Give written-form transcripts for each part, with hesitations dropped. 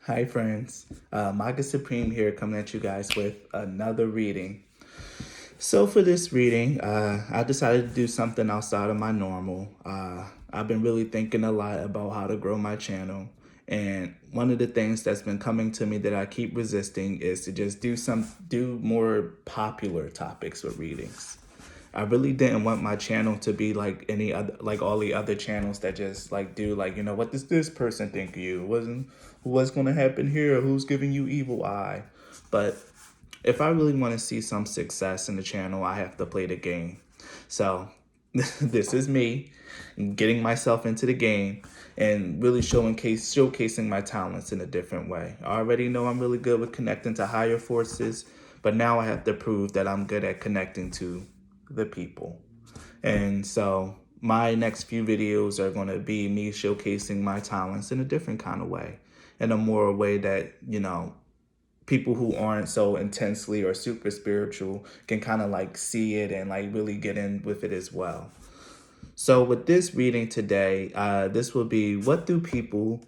Hi friends, Magus Supreme here coming at you guys with another reading. So for this reading, I decided to do something outside of my normal. I've been really thinking a lot about how to grow my channel. And one of the things that's been coming to me that I keep resisting is to just do more popular topics with readings. I really didn't want my channel to be like any other, like all the other channels that just like do like, what does this person think of you? What's going to happen here? Who's giving you evil eye? But if I really want to see some success in the channel, I have to play the game. So this is me getting myself into the game and really showcasing my talents in a different way. I already know I'm really good with connecting to higher forces, but now I have to prove that I'm good at connecting to the people. And so my next few videos are going to be me showcasing my talents in a different kind of way, in a more way that, people who aren't so intensely or super spiritual can kind of like see it and like really get in with it as well. So with this reading today, this will be what do people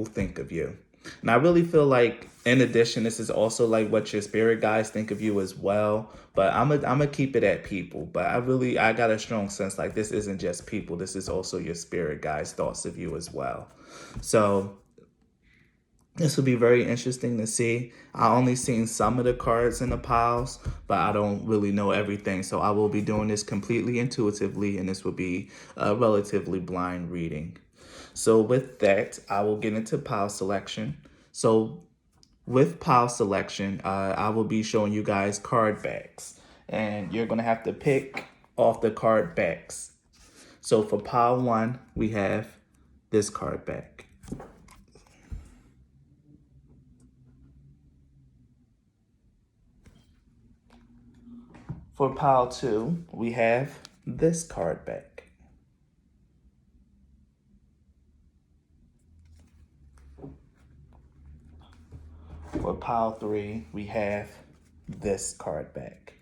think of you? And I really feel like, in addition, this is also like what your spirit guides think of you as well. But I'm gonna keep it at people. But I got a strong sense like this isn't just people. This is also your spirit guides' thoughts of you as well. So this will be very interesting to see. I only seen some of the cards in the piles, but I don't really know everything. So I will be doing this completely intuitively, and this will be a relatively blind reading. So with that, I will get into pile selection. So with pile selection, I will be showing you guys card backs, and you're gonna have to pick off the card backs. So for pile one, we have this card back. For pile two, we have this card back. For pile three, we have this card back.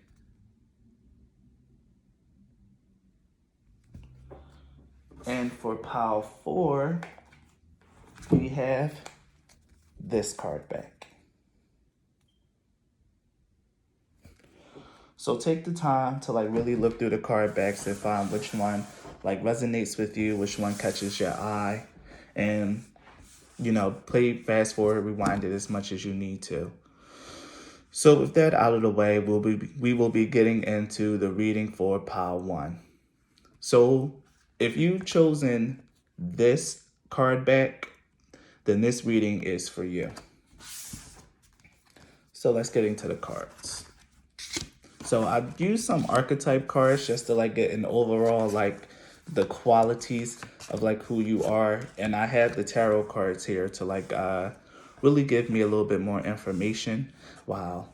And for pile four, we have this card back. So take the time to like really look through the card backs and find which one like resonates with you, which one catches your eye, and play fast forward, rewind it as much as you need to. So with that out of the way, we will be getting into the reading for pile one. So if you've chosen this card back, then this reading is for you. So let's get into the cards. So I've used some archetype cards just to like get an overall like the qualities of like who you are, and I have the tarot cards here to like really give me a little bit more information. Wow,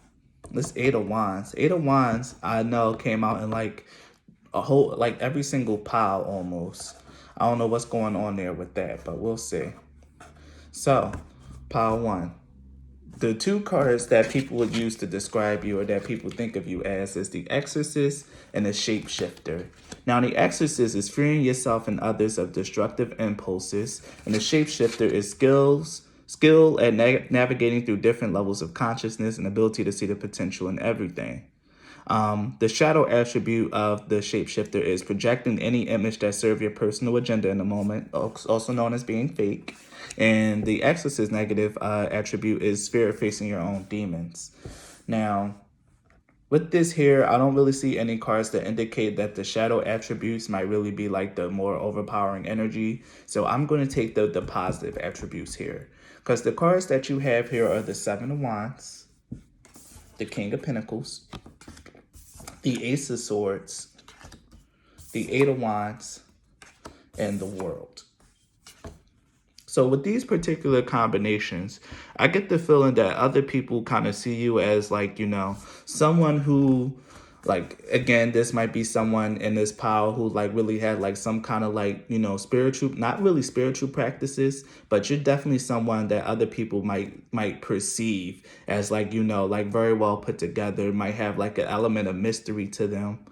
this Eight of Wands. Eight of Wands I know came out in like a whole like every single pile almost. I don't know what's going on there with that, but we'll see. So pile one. The two cards that people would use to describe you or that people think of you as is the Exorcist and the Shapeshifter. Now, the Exorcist is freeing yourself and others of destructive impulses, and the Shapeshifter is skill at navigating through different levels of consciousness and ability to see the potential in everything. The shadow attribute of the shapeshifter is projecting any image that serves your personal agenda in the moment, also known as being fake. And the exorcist negative attribute is spirit facing your own demons. Now, with this here, I don't really see any cards that indicate that the shadow attributes might really be like the more overpowering energy. So I'm going to take the positive attributes here. Because the cards that you have here are the Seven of Wands, the King of Pentacles, the Ace of Swords, the Eight of Wands, and the World. So with these particular combinations, I get the feeling that other people kind of see you as like, someone who like, again, this might be someone in this pile who like really had like some kind of like, spiritual, not really spiritual practices, but you're definitely someone that other people might perceive as like, like very well put together, might have like an element of mystery to them.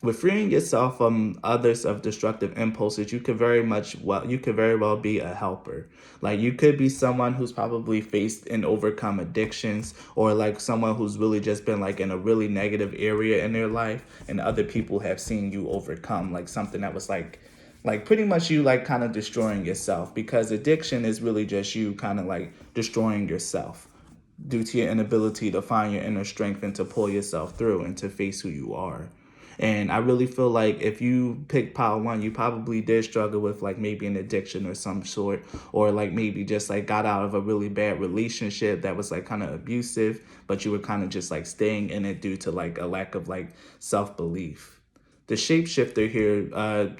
with freeing yourself from others of destructive impulses, you could very well be a helper. Like you could be someone who's probably faced and overcome addictions, or like someone who's really just been like in a really negative area in their life, and other people have seen you overcome like something that was like pretty much you like kind of destroying yourself, because addiction is really just you kind of like destroying yourself due to your inability to find your inner strength and to pull yourself through and to face who you are. And I really feel like if you pick pile one, you probably did struggle with like maybe an addiction or some sort, or like maybe just like got out of a really bad relationship that was like kind of abusive, but you were kind of just like staying in it due to like a lack of like self belief. The shapeshifter here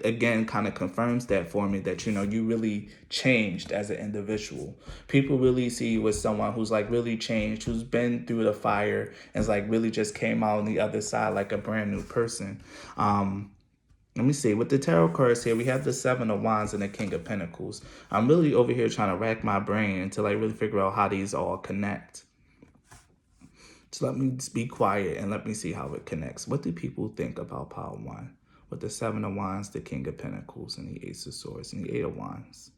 again kind of confirms that for me, that you really changed as an individual. People really see you as someone who's like really changed, who's been through the fire, and is like really just came out on the other side like a brand new person. Let me see. With the tarot cards here, we have the Seven of Wands and the King of Pentacles. I'm really over here trying to rack my brain to like really figure out how these all connect. So let me just be quiet and let me see how it connects. What do people think about pile one? With the Seven of Wands, the King of Pentacles, and the Ace of Swords, and the Eight of Wands.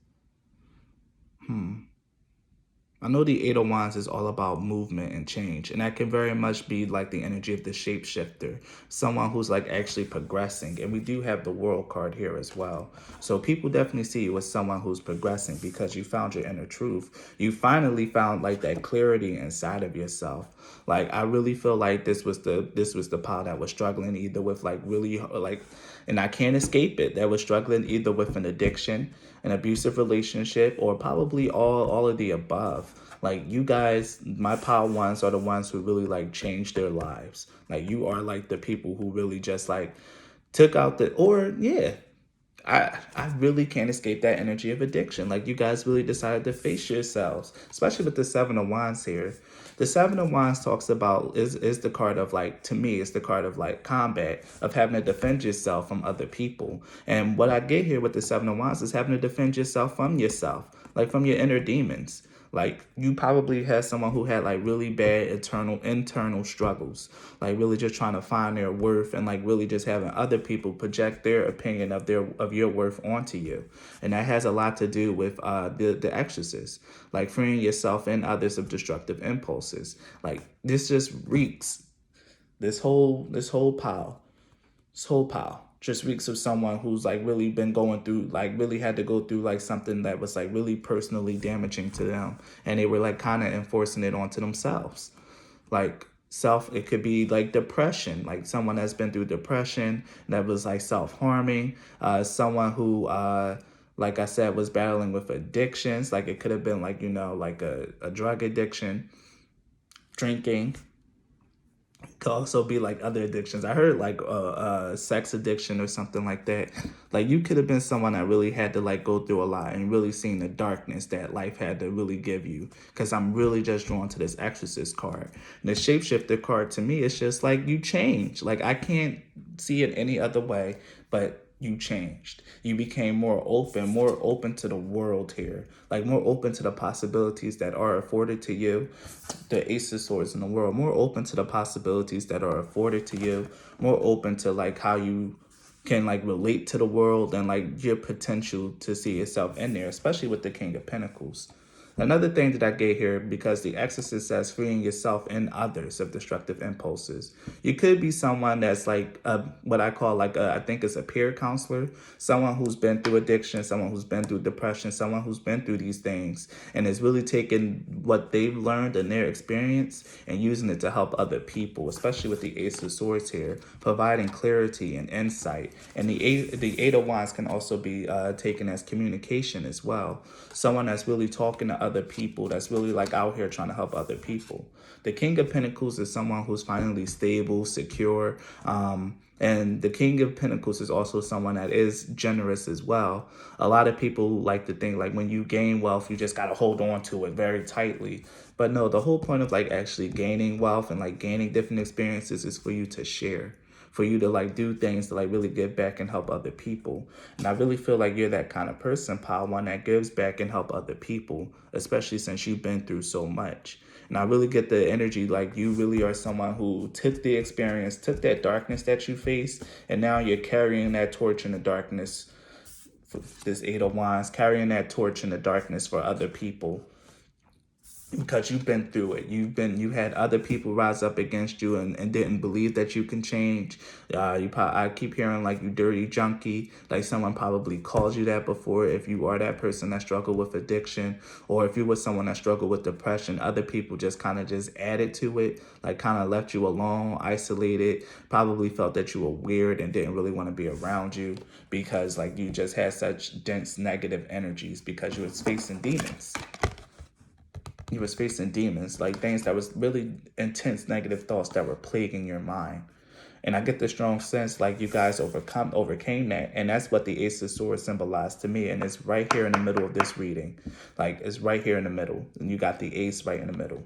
I know the Eight of Wands is all about movement and change, and that can very much be like the energy of the shapeshifter, someone who's like actually progressing. And we do have the World card here as well. So people definitely see you as someone who's progressing because you found your inner truth. You finally found like that clarity inside of yourself. Like I really feel like this was the pile that was struggling either with like really like, and I can't escape it, that was struggling either with an addiction, an abusive relationship, or probably all of the above. Like you guys, my pile ones are the ones who really like changed their lives. Like you are like the people who really just like took out the, or yeah, I really can't escape that energy of addiction. Like you guys really decided to face yourselves, especially with the Seven of Wands here. The Seven of Wands talks about is the card of like, to me, it's the card of like combat, of having to defend yourself from other people. And what I get here with the Seven of Wands is having to defend yourself, like from your inner demons. Like you probably had someone who had like really bad internal struggles, like really just trying to find their worth, and like really just having other people project their opinion of your worth onto you. And that has a lot to do with the exorcist, like freeing yourself and others of destructive impulses. Like this just reeks, this whole pile, just reeks of someone who's like really been going through, like really had to go through like something that was like really personally damaging to them, and they were like kind of enforcing it onto themselves. Like it could be like depression, like someone that's been through depression that was like self-harming, someone who like I said, was battling with addictions. Like it could have been like like a drug addiction, drinking. Could also be like other addictions. I heard like sex addiction or something like that. Like you could have been someone that really had to like go through a lot and really seen the darkness that life had to really give you. Because I'm really just drawn to this exorcist card. And the shapeshifter card to me is just like you change. Like I can't see it any other way, but you changed. You became more open to the world here, like more open to the possibilities that are afforded to you. The Ace of Swords in the world, more open to the possibilities that are afforded to you, more open to like how you can like relate to the world and like your potential to see yourself in there, especially with the King of Pentacles. Another thing that I get here, because the Exorcist says freeing yourself and others of destructive impulses. You could be someone that's like what I call like I think it's a peer counselor, someone who's been through addiction, someone who's been through depression, someone who's been through these things and is really taking what they've learned in their experience and using it to help other people, especially with the Ace of Swords here, providing clarity and insight. And the Eight of Wands can also be taken as communication as well. Someone that's really talking to other people, that's really like out here trying to help other people. The King of Pentacles is someone who's finally stable, secure, and the King of Pentacles is also someone that is generous as well. A lot of people like to think like when you gain wealth, you just got to hold on to it very tightly. But no, the whole point of like actually gaining wealth and like gaining different experiences is for you to share, for you to like do things to like really give back and help other people. And I really feel like you're that kind of person, Pile One, that gives back and help other people, especially since you've been through so much. And I really get the energy like you really are someone who took the experience, took that darkness that you faced, and now you're carrying that torch in the darkness. For this Eight of Wands, carrying that torch in the darkness for other people, because you've been through it. You had other people rise up against you and didn't believe that you can change. I keep hearing like you dirty junkie, like someone probably called you that before. If you are that person that struggled with addiction, or if you were someone that struggled with depression, other people just kind of just added to it, like kind of left you alone, isolated, probably felt that you were weird and didn't really want to be around you because like you just had such dense negative energies because you was facing demons. You was facing demons, like things that was really intense negative thoughts that were plaguing your mind. And I get the strong sense like you guys overcame that. And that's what the Ace of Swords symbolized to me. And it's right here in the middle of this reading. Like it's right here in the middle. And you got the ace right in the middle.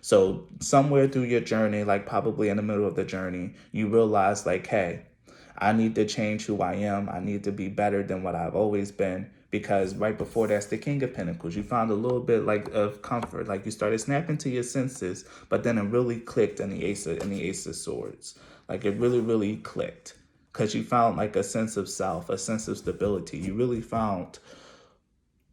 So somewhere through your journey, like probably in the middle of the journey, you realize like, hey, I need to change who I am. I need to be better than what I've always been. Because right before that's the King of Pentacles. You found a little bit like of comfort. Like you started snapping to your senses, but then it really clicked in the Ace of Swords. Like it really, really clicked. Because you found like a sense of self, a sense of stability. You really found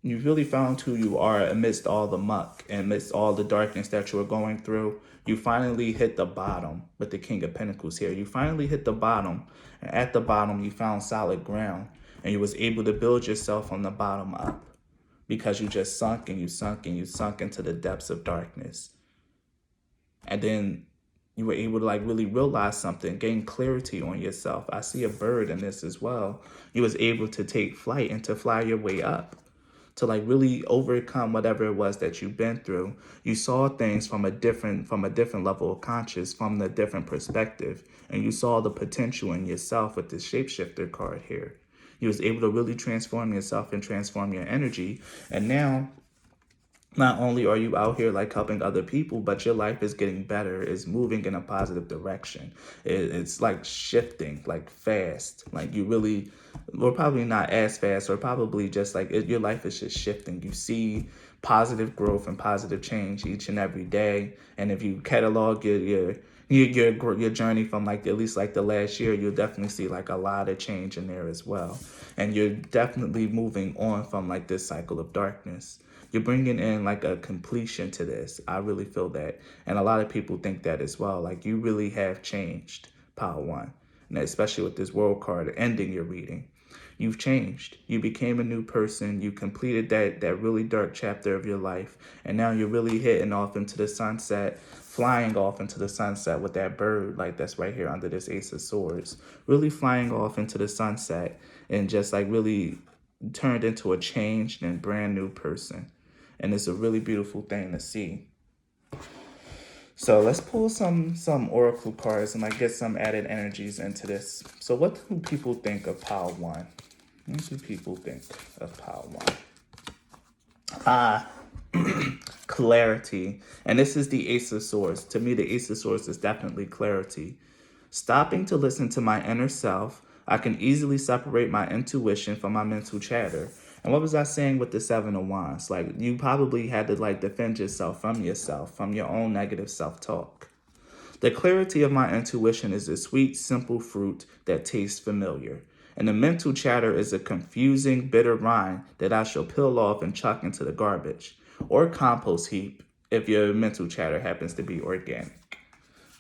who you are amidst all the muck and amidst all the darkness that you were going through. You finally hit the bottom with the King of Pentacles here. You finally hit the bottom. And at the bottom, you found solid ground. And you was able to build yourself from the bottom up. Because you just sunk and you sunk and you sunk into the depths of darkness. And then you were able to like really realize something, gain clarity on yourself. I see a bird in this as well. You was able to take flight and to fly your way up, to like really overcome whatever it was that you've been through. You saw things from a different level of conscious, from a different perspective, and you saw the potential in yourself with this shapeshifter card here. You was able to really transform yourself and transform your energy, and now not only are you out here like helping other people, but your life is getting better, is moving in a positive direction. It's like shifting like fast. Like you really, or probably not as fast, or probably just like your life is just shifting. You see positive growth and positive change each and every day. And if you catalog your journey from like at least like the last year, you'll definitely see like a lot of change in there as well. And you're definitely moving on from like this cycle of darkness. You're bringing in like a completion to this. I really feel that. And a lot of people think that as well. Like you really have changed, Power One. And especially with this World card ending your reading. You've changed. You became a new person. You completed that really dark chapter of your life. And now you're really hitting off into the sunset, flying off into the sunset with that bird like that's right here under this Ace of Swords. Really flying off into the sunset and just like really turned into a changed and brand new person. And it's a really beautiful thing to see. So let's pull some oracle cards and like get some added energies into this. So what do people think of Power One? What do people think of Power One? Clarity. And this is the Ace of Swords. To me, the Ace of Swords is definitely clarity. Stopping to listen to my inner self, I can easily separate my intuition from my mental chatter. And what was I saying with the Seven of Wands? Like you probably had to like defend yourself, from your own negative self-talk. The clarity of my intuition is a sweet, simple fruit that tastes familiar. And the mental chatter is a confusing, bitter rind that I shall peel off and chuck into the garbage or compost heap if your mental chatter happens to be organic.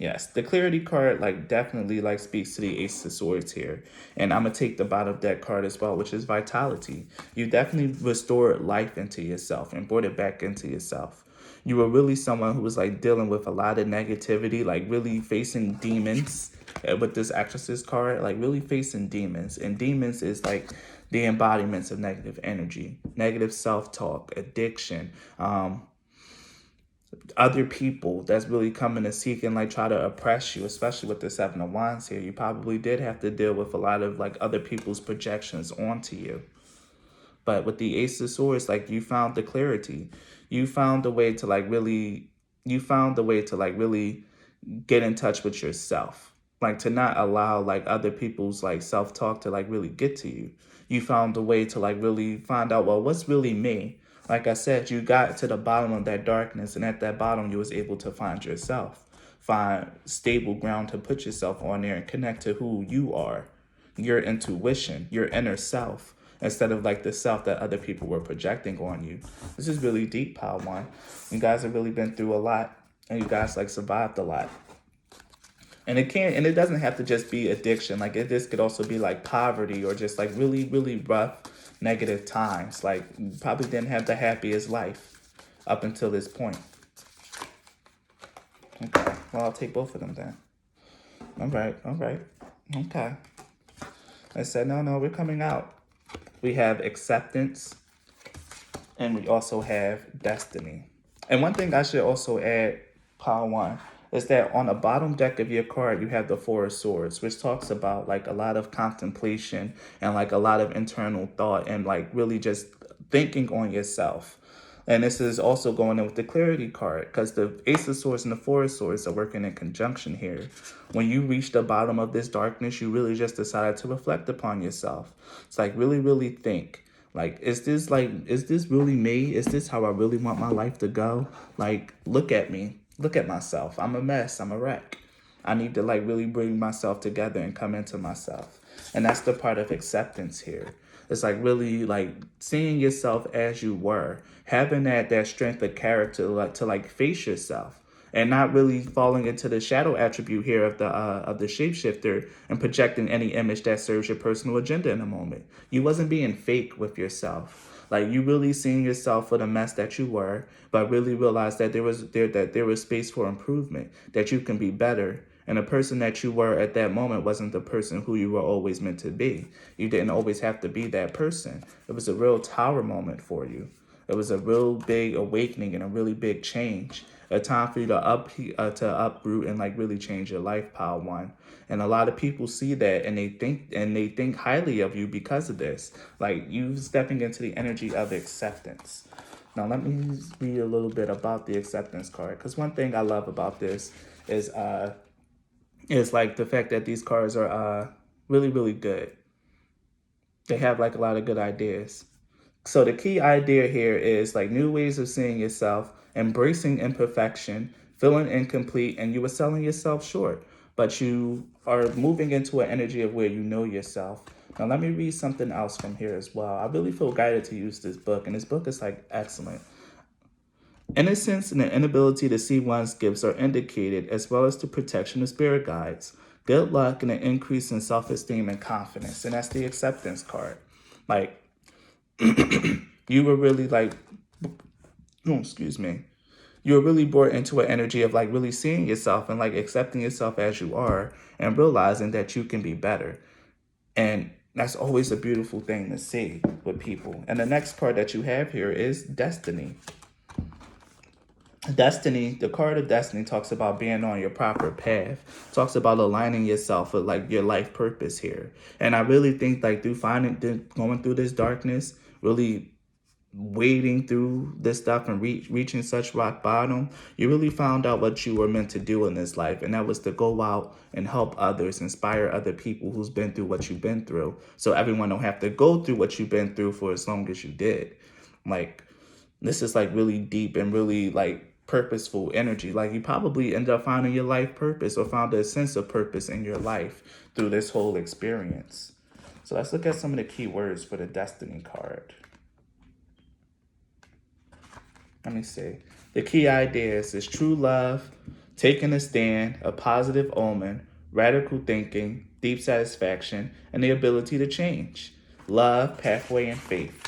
Yes, the clarity card like definitely like speaks to the Ace of Swords here. And I'm going to take the bottom deck card as well, which is vitality. You definitely restored life into yourself and brought it back into yourself. You were really someone who was like dealing with a lot of negativity, like really facing demons with this Actress's card, like really facing demons. And demons is like the embodiments of negative energy, negative self-talk, addiction, other people that's really coming to seek and like try to oppress you, especially with the Seven of Wands here. You probably did have to deal with a lot of like other people's projections onto you. But with the Ace of Swords, like you found the clarity. You found a way to like really, get in touch with yourself. like to not allow like other people's like self-talk to like really get to you. You found a way to like really find out, well, what's really me? Like I said, you got to the bottom of that darkness, and at that bottom you was able to find yourself, find stable ground to put yourself on there and connect to who you are, your intuition, your inner self, instead of like the self that other people were projecting on you. This is really deep, Pile One. You guys have really been through a lot, and you guys like survived a lot. And it doesn't have to just be addiction. Like this could also be like poverty, or just like really, really rough, negative times. Like you probably didn't have the happiest life up until this point. Okay, well, I'll take both of them then. All right. Okay. I said, no, we're coming out. We have acceptance, and we also have destiny. And one thing I should also add, Pile One, is that on the bottom deck of your card, you have the Four of Swords, which talks about like a lot of contemplation and like a lot of internal thought and like really just thinking on yourself. And this is also going in with the Clarity card, because the Ace of Swords and the Four of Swords are working in conjunction here. When you reach the bottom of this darkness, you really just decided to reflect upon yourself. It's like really, really think. Like, is this really me? Is this how I really want my life to go? Like, look at me. Look at myself. I'm a mess. I'm a wreck. I need to like really bring myself together and come into myself. And that's the part of acceptance here. It's like really like seeing yourself as you were, having that strength of character to like face yourself, and not really falling into the shadow attribute here of the shapeshifter and projecting any image that serves your personal agenda in a moment. You wasn't being fake with yourself. Like you really seeing yourself for the mess that you were, but really realized that there was space for improvement, that you can be better. And the person that you were at that moment wasn't the person who you were always meant to be. You didn't always have to be that person. It was a real tower moment for you. It was a real big awakening and a really big change. A time for you to uproot and like really change your life, Pile One. And a lot of people see that, and they think highly of you because of this. Like you stepping into the energy of acceptance. Now let me read a little bit about the acceptance card, because one thing I love about this is like the fact that these cards are really, really good. They have like a lot of good ideas. So the key idea here is like new ways of seeing yourself, embracing imperfection, feeling incomplete, and you were selling yourself short, but you are moving into an energy of where you know yourself. Now let me read something else from here as well. I really feel guided to use this book, and this book is like excellent. Innocence and the inability to see one's gifts are indicated, as well as the protection of spirit guides. Good luck and an increase in self-esteem and confidence. And that's the acceptance card. Like, you were really like, oh, excuse me. You were really brought into an energy of like really seeing yourself and like accepting yourself as you are and realizing that you can be better. And that's always a beautiful thing to see with people. And the next card that you have here is Destiny. Destiny, the card of Destiny talks about being on your proper path, talks about aligning yourself with like your life purpose here. And I really think like going through this darkness, really wading through this stuff and reaching such rock bottom, you really found out what you were meant to do in this life. And that was to go out and help others, inspire other people who's been through what you've been through. So everyone don't have to go through what you've been through for as long as you did. Like, this is like really deep and really like purposeful energy. Like you probably end up finding your life purpose or found a sense of purpose in your life through this whole experience. So let's look at some of the key words for the Destiny card. Let me see. The key ideas is true love, taking a stand, a positive omen, radical thinking, deep satisfaction, and the ability to change. Love, pathway, and faith.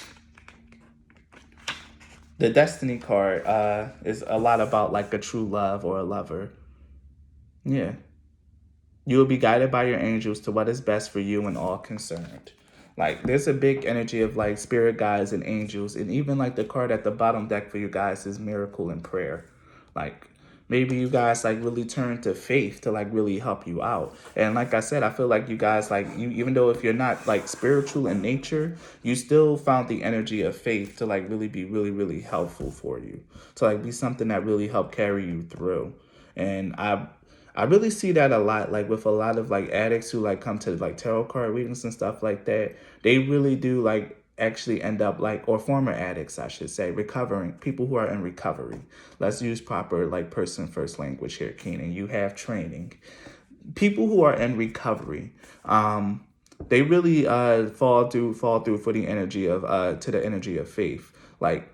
The Destiny card is a lot about like a true love or a lover. Yeah. You will be guided by your angels to what is best for you and all concerned. Like there's a big energy of like spirit guides and angels. And even like the card at the bottom deck for you guys is miracle and prayer. Like maybe you guys like really turn to faith to like really help you out. And like I said, I feel like you guys like you, even though if you're not like spiritual in nature, you still found the energy of faith to like really be really, really helpful for you. To like be something that really helped carry you through. And I I really see that a lot, like with a lot of like addicts who like come to like tarot card readings and stuff like that. They really do like actually end up like, or former addicts, I should say, recovering, people who are in recovery. Let's use proper like person first language here, Keenan. You have training. People who are in recovery, they really fall through for the energy of to the energy of faith. Like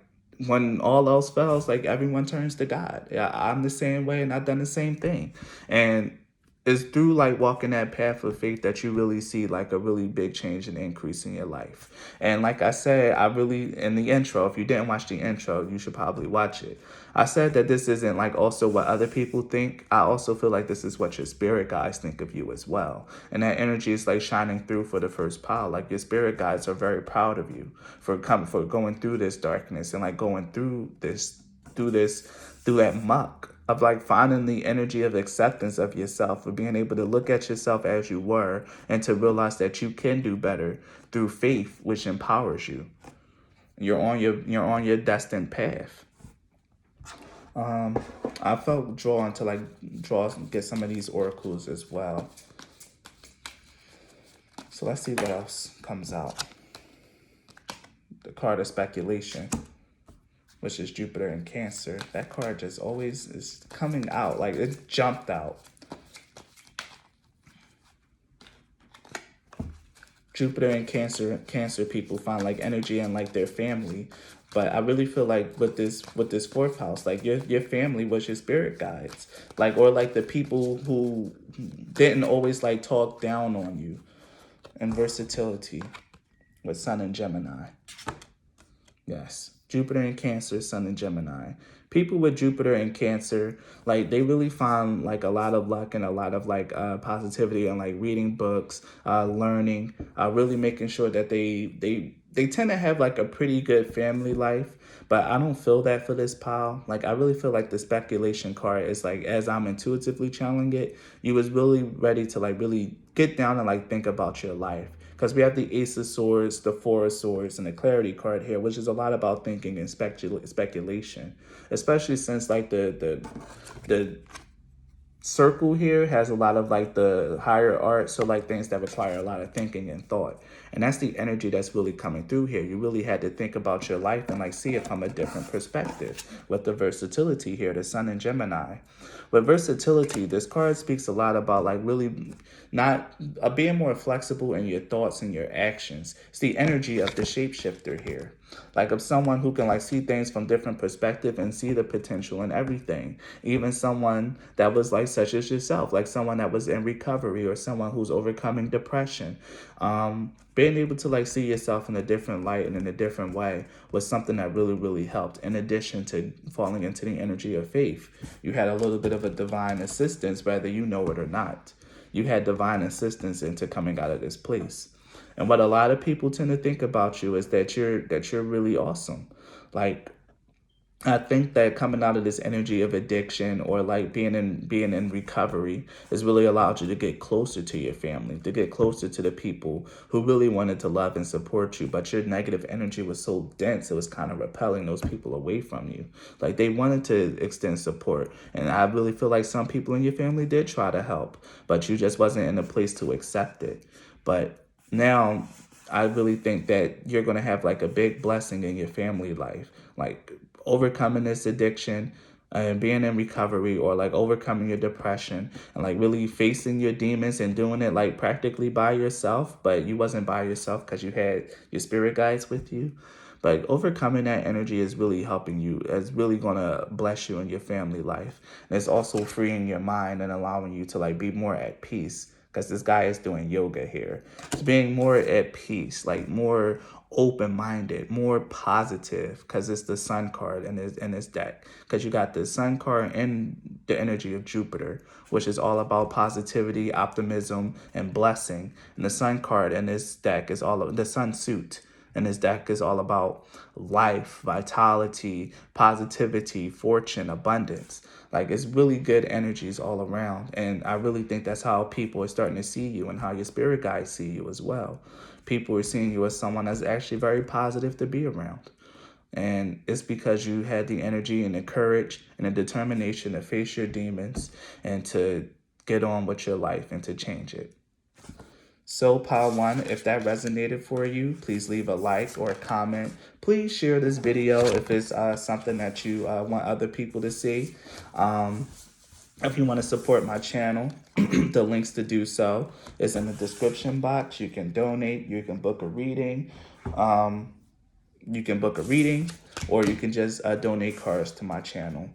when all else fails, like everyone turns to God. Yeah, I'm the same way, and I've done the same thing. And it's through like walking that path of faith that you really see like a really big change and increase in your life. And like I said, I really, in the intro, if you didn't watch the intro, you should probably watch it. I said that this isn't like also what other people think. I also feel like this is what your spirit guides think of you as well. And that energy is like shining through for the first pile. Like your spirit guides are very proud of you for going through this darkness and like going through that muck of like finding the energy of acceptance of yourself, of being able to look at yourself as you were and to realize that you can do better through faith, which empowers you. You're on your destined path. I felt drawn to like get some of these oracles as well. So let's see what else comes out. The card of speculation, which is Jupiter in Cancer. That card just always is coming out. Like it jumped out. Jupiter in Cancer people find like energy in like their family. But I really feel like with this fourth house, like your family was your spirit guides. Like, or like the people who didn't always like talk down on you. And versatility with Sun and Gemini. Yes. Jupiter in Cancer, Sun in Gemini. People with Jupiter in Cancer, like they really find like a lot of luck and a lot of like positivity and like reading books, learning, really making sure that they tend to have like a pretty good family life. But I don't feel that for this pile. Like I really feel like the speculation card is like, as I'm intuitively channeling it, you was really ready to like really get down and like think about your life. Because we have the Ace of Swords, the Four of Swords, and the Clarity card here, which is a lot about thinking and speculation. Especially since like the circle here has a lot of like the higher art, so like things that require a lot of thinking and thought. And that's the energy that's really coming through here. You really had to think about your life and like see it from a different perspective with the versatility here, the Sun and Gemini. With versatility, this card speaks a lot about like really not being more flexible in your thoughts and your actions. It's the energy of the shapeshifter here. Like of someone who can like see things from different perspective and see the potential in everything. Even someone that was like such as yourself, like someone that was in recovery or someone who's overcoming depression. Being able to like see yourself in a different light and in a different way was something that really, really helped. In addition to falling into the energy of faith, you had a little bit of a divine assistance, whether you know it or not. You had divine assistance into coming out of this place. And what a lot of people tend to think about you is that you're really awesome. Like I think that coming out of this energy of addiction or like being in recovery has really allowed you to get closer to your family, to get closer to the people who really wanted to love and support you. But your negative energy was so dense, it was kind of repelling those people away from you. Like they wanted to extend support. And I really feel like some people in your family did try to help, but you just wasn't in a place to accept it. But now I really think that you're going to have like a big blessing in your family life, like overcoming this addiction and being in recovery, or like overcoming your depression and like really facing your demons and doing it like practically by yourself. But you wasn't by yourself because you had your spirit guides with you. But overcoming that energy is really helping you. It's really going to bless you in your family life. And it's also freeing your mind and allowing you to like be more at peace, because this guy is doing yoga here. It's being more at peace, like more open-minded, more positive, because it's the Sun card in this deck. Because you got the Sun card and the energy of Jupiter, which is all about positivity, optimism, and blessing. And the Sun card in this deck is all of the Sun suit. And this deck is all about life, vitality, positivity, fortune, abundance. Like it's really good energies all around. And I really think that's how people are starting to see you and how your spirit guides see you as well. People are seeing you as someone that's actually very positive to be around. And it's because you had the energy and the courage and the determination to face your demons and to get on with your life and to change it. So, Pile 1, if that resonated for you, please leave a like or a comment. Please share this video if it's something that you want other people to see. If you want to support my channel, the links to do so is in the description box. You can donate, you can book a reading, or you can just donate cards to my channel.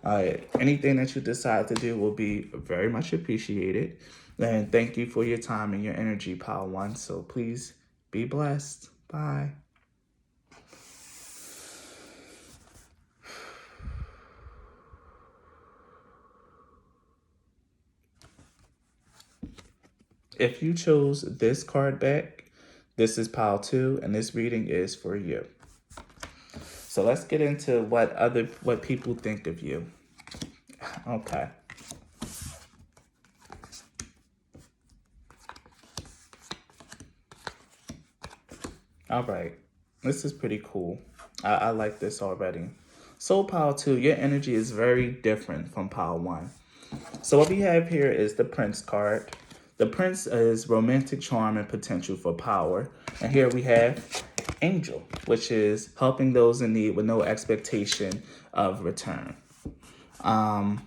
Anything that you decide to do will be very much appreciated. And thank you for your time and your energy, Pile 1. So please be blessed. Bye. If you chose this card back, this is Pile 2, and this reading is for you. So let's get into what people think of you. Okay. All right. This is pretty cool. I like this already. So Pile 2, your energy is very different from Pile 1. So what we have here is the Prince card. The Prince is romantic charm and potential for power. And here we have Angel, which is helping those in need with no expectation of return. I'm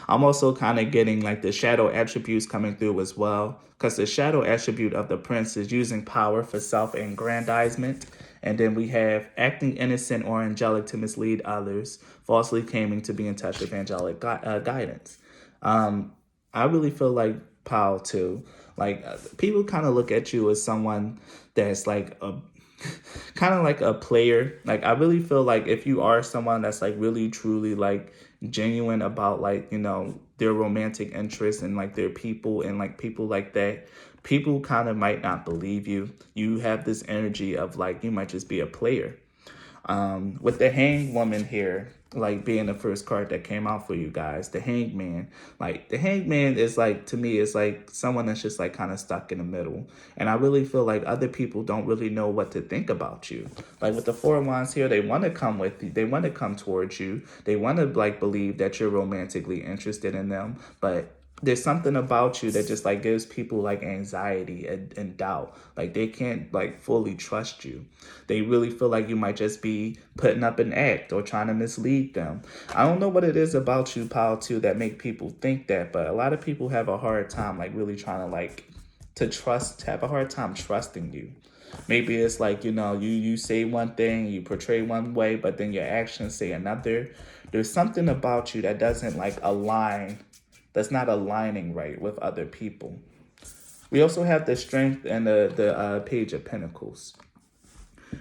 also kind of getting like the shadow attributes coming through as well, because the shadow attribute of the Prince is using power for self-aggrandizement. And then we have acting innocent or angelic to mislead others, falsely claiming to be in touch with angelic guidance. I really feel like Pile 2, like people kind of look at you as someone that's like a kind of like a player. Like I really feel like if you are someone that's like really truly like genuine about like, you know, their romantic interests and like their people and like people like that, people kind of might not believe you. You have this energy of like you might just be a player. With the Hanged Woman here, like being the first card that came out for you guys, the Hanged Man. Like the Hanged Man is like, to me, it's like someone that's just like kind of stuck in the middle. And I really feel like other people don't really know what to think about you. Like with the Four of Wands here, they want to come with you. They want to come towards you. They want to like believe that you're romantically interested in them. But there's something about you that just like gives people like anxiety and doubt. Like they can't like fully trust you. They really feel like you might just be putting up an act or trying to mislead them. I don't know what it is about you, Pile 2, that make people think that, but a lot of people have a hard time like really trying to like have a hard time trusting you. Maybe it's like, you know, you say one thing, you portray one way, but then your actions say another. There's something about you that doesn't like align, that's not aligning right with other people. We also have the Strength and the Page of Pentacles.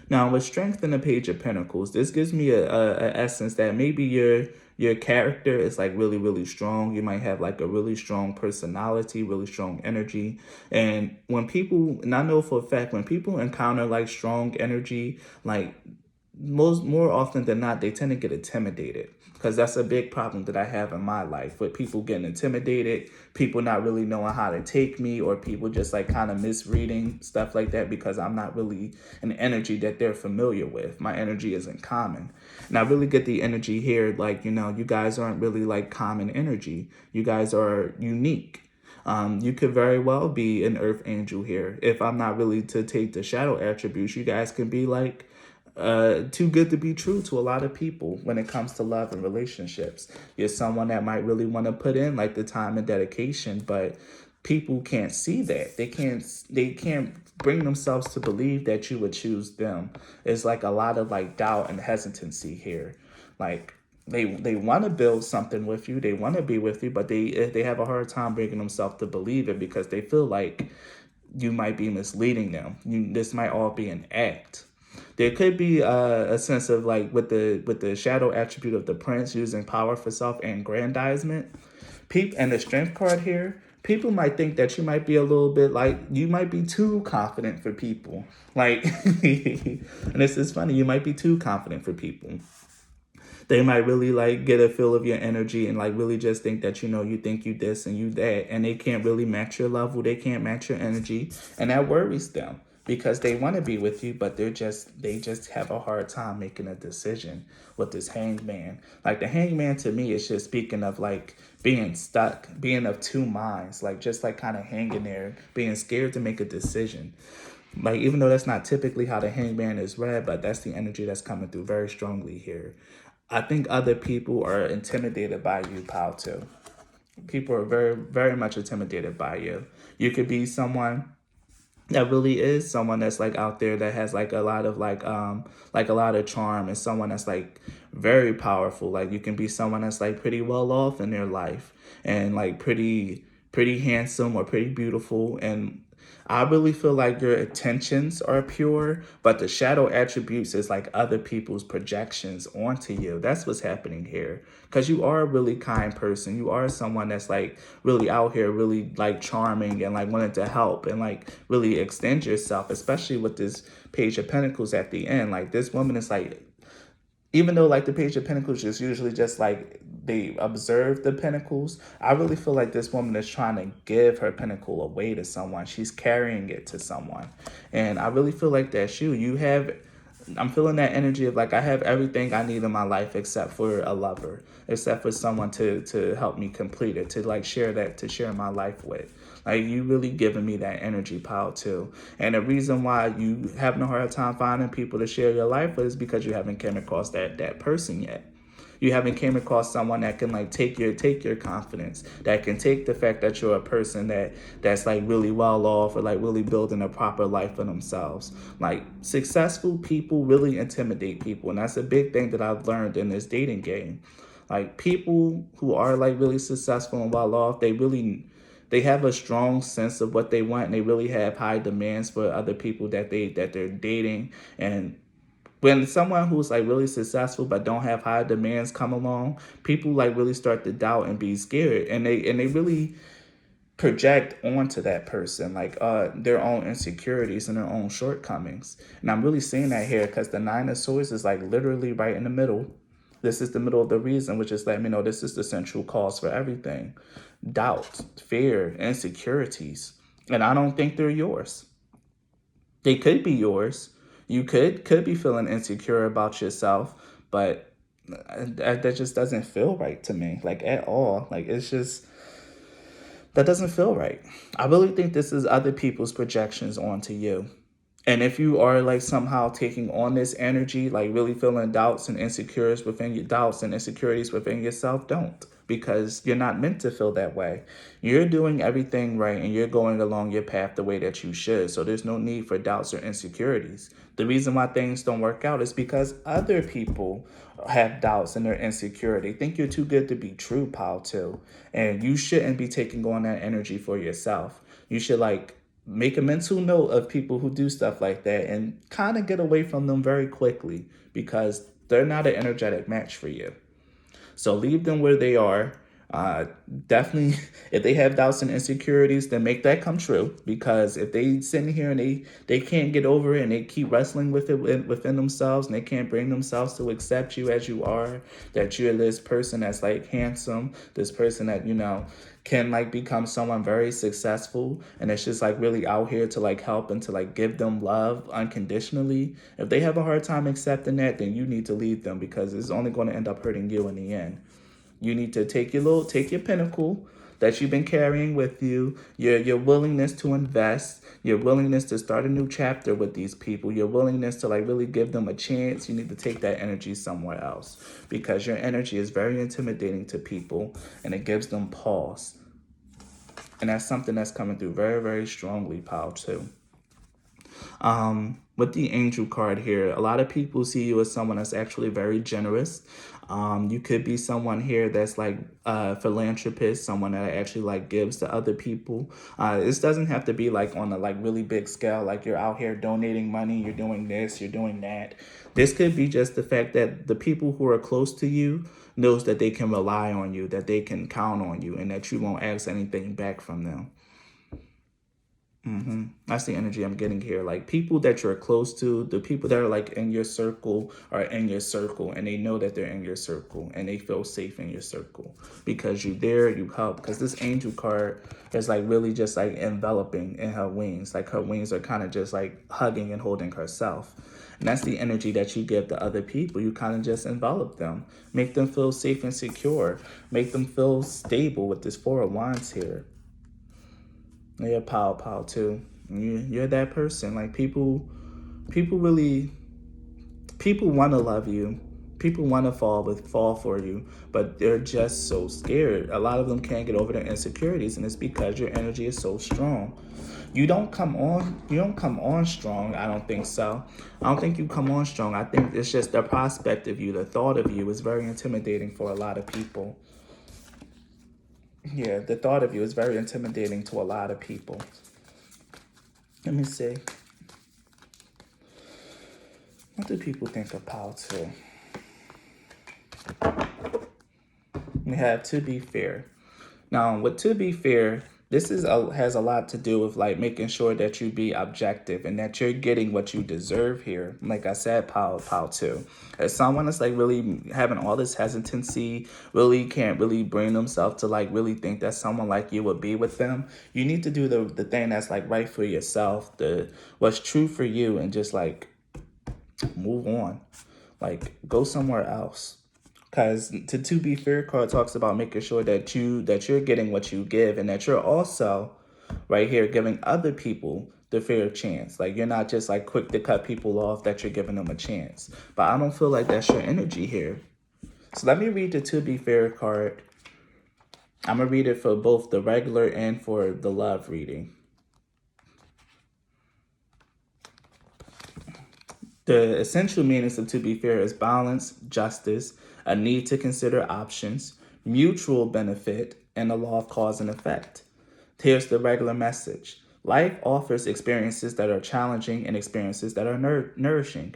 Now, with Strength and the Page of Pentacles, this gives me a essence that maybe your character is like really, really strong. You might have like a really strong personality, really strong energy. And when people, and I know for a fact, when people encounter like strong energy, like more often than not, they tend to get intimidated, because that's a big problem that I have in my life, with people getting intimidated, people not really knowing how to take me, or people just like kind of misreading stuff like that because I'm not really an energy that they're familiar with. My energy isn't common. And I really get the energy here, like, you know, you guys aren't really like common energy. You guys are unique. You could very well be an Earth Angel here. If I'm not really to take the shadow attributes, you guys can be like too good to be true to a lot of people when it comes to love and relationships. You're someone that might really want to put in like the time and dedication, but people can't see that. They can't bring themselves to believe that you would choose them. It's like a lot of like doubt and hesitancy here. Like they want to build something with you, they want to be with you, but they have a hard time bringing themselves to believe it because they feel like you might be misleading them. This might all be an act. There could be a sense of like with the shadow attribute of the Prince using power for self-aggrandizement. And the Strength card here, people might think that you might be a little bit like, you might be too confident for people. Like, and this is funny, you might be too confident for people. They might really like get a feel of your energy and like really just think that, you know, you think you this and you that, and they can't really match your level. They can't match your energy, and that worries them. because they want to be with you, but they just have a hard time making a decision with this hangman. Like the hangman to me is just speaking of like being stuck, being of two minds, like just like kind of hanging there, being scared to make a decision. Like even though that's not typically how the hangman is read, but that's the energy that's coming through very strongly here. I think other people are intimidated by you, pal, too. People are very, very much intimidated by you. You could be someone that really is someone that's like out there that has like a lot of charm, and someone that's like very powerful. Like you can be someone that's like pretty well off in their life, and like pretty handsome or pretty beautiful, and I really feel like your intentions are pure, but the shadow attributes is like other people's projections onto you. That's what's happening here. Because you are a really kind person. You are someone that's like really out here, really like charming and like wanting to help and like really extend yourself, especially with this Page of Pentacles at the end. Like this woman is like, even though like the Page of Pentacles is usually just like they observe the pentacles, I really feel like this woman is trying to give her pentacle away to someone. She's carrying it to someone. And I really feel like that's you. I'm feeling that energy of like I have everything I need in my life except for a lover, except for someone to help me complete it, to share my life with. Like you really giving me that energy, pal, too. And the reason why you having a hard time finding people to share your life with is because you haven't came across that person yet. You haven't came across someone that can like take your confidence, that can take the fact that you're a person that's like really well off or like really building a proper life for themselves. Like successful people really intimidate people, and that's a big thing that I've learned in this dating game. Like people who are like really successful and well off, they have a strong sense of what they want, and they really have high demands for other people that they're dating. And when someone who's like really successful but don't have high demands come along, people like really start to doubt and be scared, and they really project onto that person like their own insecurities and their own shortcomings. And I'm really seeing that here because the Nine of Swords is like literally right in the middle. This is the middle of the reason, which is letting me know this is the central cause for everything. Doubt, fear, insecurities. And I don't think they're yours. They could be yours. You could be feeling insecure about yourself, but that just doesn't feel right to me, like at all. Like it's just that doesn't feel right. I really think this is other people's projections onto you. And if you are like somehow taking on this energy, like really feeling doubts and insecurities within yourself, don't, because you're not meant to feel that way. You're doing everything right and you're going along your path the way that you should. So there's no need for doubts or insecurities. The reason why things don't work out is because other people have doubts and they're insecure. They think you're too good to be true, pal, too. And you shouldn't be taking on that energy for yourself. You should like make a mental note of people who do stuff like that and kind of get away from them very quickly because they're not an energetic match for you. So leave them where they are. Definitely, if they have doubts and insecurities, then make that come true. Because if they sit in here and they can't get over it and they keep wrestling with it within themselves and they can't bring themselves to accept you as you are, that you're this person that's like handsome, this person that, can like become someone very successful and it's just like really out here to like help and to like give them love unconditionally. If they have a hard time accepting that, then you need to leave them because it's only going to end up hurting you in the end. You need to take your pinnacle that you've been carrying with you, your willingness to invest, your willingness to start a new chapter with these people, your willingness to like really give them a chance. You need to take that energy somewhere else because your energy is very intimidating to people and it gives them pause. And that's something that's coming through very, very strongly, pal, too. With the angel card here, a lot of people see you as someone that's actually very generous. You could be someone here that's like a philanthropist, someone that actually like gives to other people. This doesn't have to be like on a like really big scale, like you're out here donating money, you're doing this, you're doing that. This could be just the fact that the people who are close to you knows that they can rely on you, that they can count on you, and that you won't ask anything back from them. That's the energy I'm getting here. Like people that you're close to, the people that are like in your circle are in your circle, and they know that they're in your circle and they feel safe in your circle because you there, you help. Because this angel card is like really just like enveloping in her wings. Like her wings are kind of just like hugging and holding herself. And that's the energy that you give to other people. You kind of just envelop them, make them feel safe and secure, make them feel stable with this Four of Wands here. Yeah, pow too. You're that person. Like people really, people want to love you. People want to fall for you, but they're just so scared. A lot of them can't get over their insecurities, and it's because your energy is so strong. You don't come on strong. I don't think so. I don't think you come on strong. I think it's just the prospect of you, the thought of you is very intimidating for a lot of people. Yeah, the thought of you is very intimidating to a lot of people. Let me see. What do people think of Pal too? We have to be fair. Now, with to be fair, this has a lot to do with like making sure that you be objective and that you're getting what you deserve here. Like I said, pow too. As someone that's like really having all this hesitancy, really can't really bring themselves to like really think that someone like you would be with them. You need to do the thing that's like right for yourself, the what's true for you, and just like move on. Like go somewhere else. Because to be fair card talks about making sure that you're getting what you give, and that you're also right here giving other people the fair chance. Like you're not just like quick to cut people off, that you're giving them a chance. But I don't feel like that's your energy here. So let me read the to be fair card. I'm gonna read it for both the regular and for the love reading. The essential meanings of to be fair is balance, justice, a need to consider options, mutual benefit, and the law of cause and effect. Here's the regular message. Life offers experiences that are challenging and experiences that are nourishing.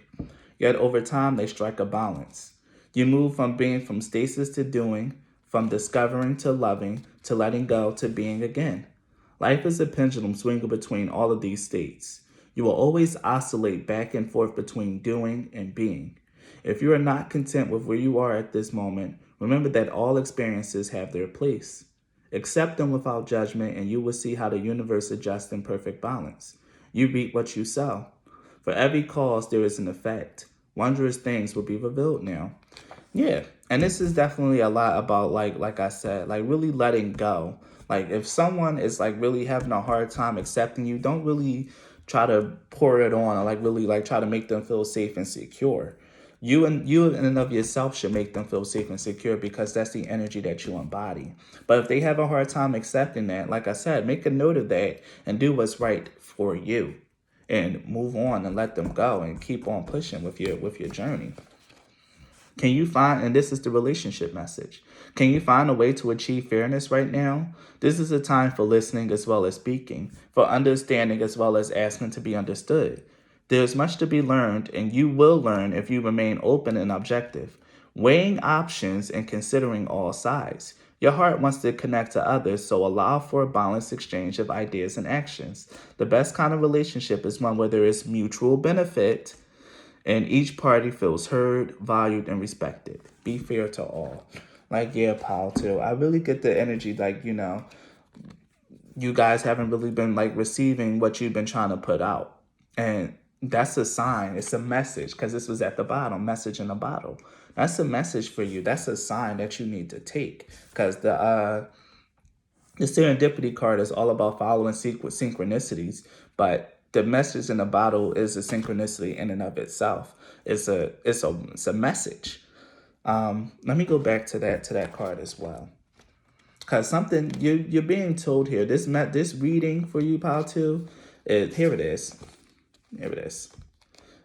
Yet over time, they strike a balance. You move from being from stasis to doing, from discovering to loving, to letting go to being again. Life is a pendulum swinging between all of these states. You will always oscillate back and forth between doing and being. If you are not content with where you are at this moment, remember that all experiences have their place. Accept them without judgment, and you will see how the universe adjusts in perfect balance. You reap what you sow. For every cause, there is an effect. Wondrous things will be revealed now. Yeah, and this is definitely a lot about like I said, like really letting go. Like if someone is like really having a hard time accepting you, don't really try to pour it on or like really like try to make them feel safe and secure. You in and of yourself should make them feel safe and secure, because that's the energy that you embody. But if they have a hard time accepting that, like I said, make a note of that and do what's right for you, and move on and let them go and keep on pushing with your journey. Can you find, and this is the relationship message, can you find a way to achieve fairness right now? This is a time for listening as well as speaking, for understanding as well as asking to be understood. There's much to be learned, and you will learn if you remain open and objective, weighing options and considering all sides. Your heart wants to connect to others, so allow for a balanced exchange of ideas and actions. The best kind of relationship is one where there is mutual benefit and each party feels heard, valued, and respected. Be fair to all. Like, yeah, pal, too. I really get the energy, like, you guys haven't really been, like, receiving what you've been trying to put out. And that's a sign. It's a message, because this was at the bottom, message in a bottle. That's a message for you. That's a sign that you need to take, because the serendipity card is all about following synchronicities, but the message in the bottle is a synchronicity in and of itself. It's a message. Let me go back to that card as well, because something you're being told here. This reading for you, pal, too. Here it is. Here it is.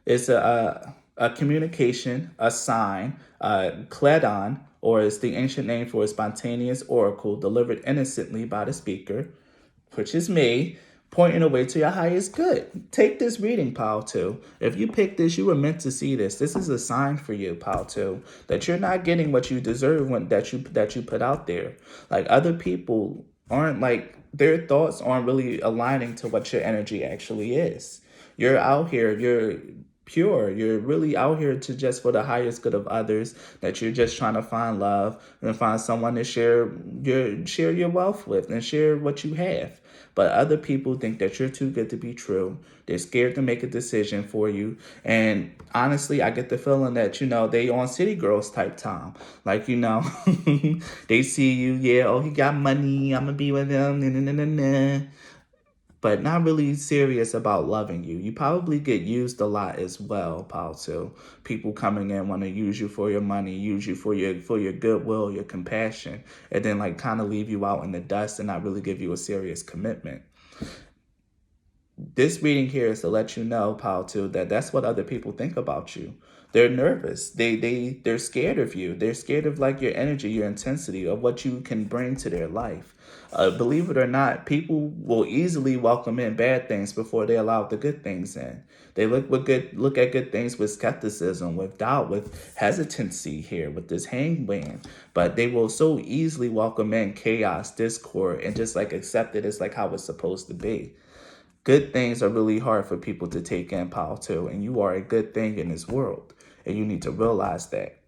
It's a communication, a sign, kledon, or is the ancient name for a spontaneous oracle delivered innocently by the speaker, which is me, pointing away to your highest good. Take this reading, pal, too. If you pick this, you were meant to see this. This is a sign for you, pal, too, that you're not getting what you deserve that you put out there. Like other people aren't like, their thoughts aren't really aligning to what your energy actually is. You're out here, you're pure, you're really out here to just for the highest good of others, that you're just trying to find love and find someone to share your wealth with and share what you have. But other people think that you're too good to be true. They're scared to make a decision for you. And honestly, I get the feeling that, they on city girls type time. Like, they see you, yeah, oh, he got money, I'm gonna be with him, nah, nah, nah, nah, nah, but not really serious about loving you. You probably get used a lot as well, Paul, too. People coming in want to use you for your money, use you for your goodwill, your compassion, and then like kind of leave you out in the dust and not really give you a serious commitment. This reading here is to let you know, Paul, too, that that's what other people think about you. They're nervous. They're scared of you. They're scared of like your energy, your intensity, of what you can bring to their life. Believe it or not, people will easily welcome in bad things before they allow the good things in. They look at good things with skepticism, with doubt, with hesitancy here, with this hangman. But they will so easily welcome in chaos, discord, and just like accept it as like how it's supposed to be. Good things are really hard for people to take in, Paul, too. And you are a good thing in this world. And you need to realize that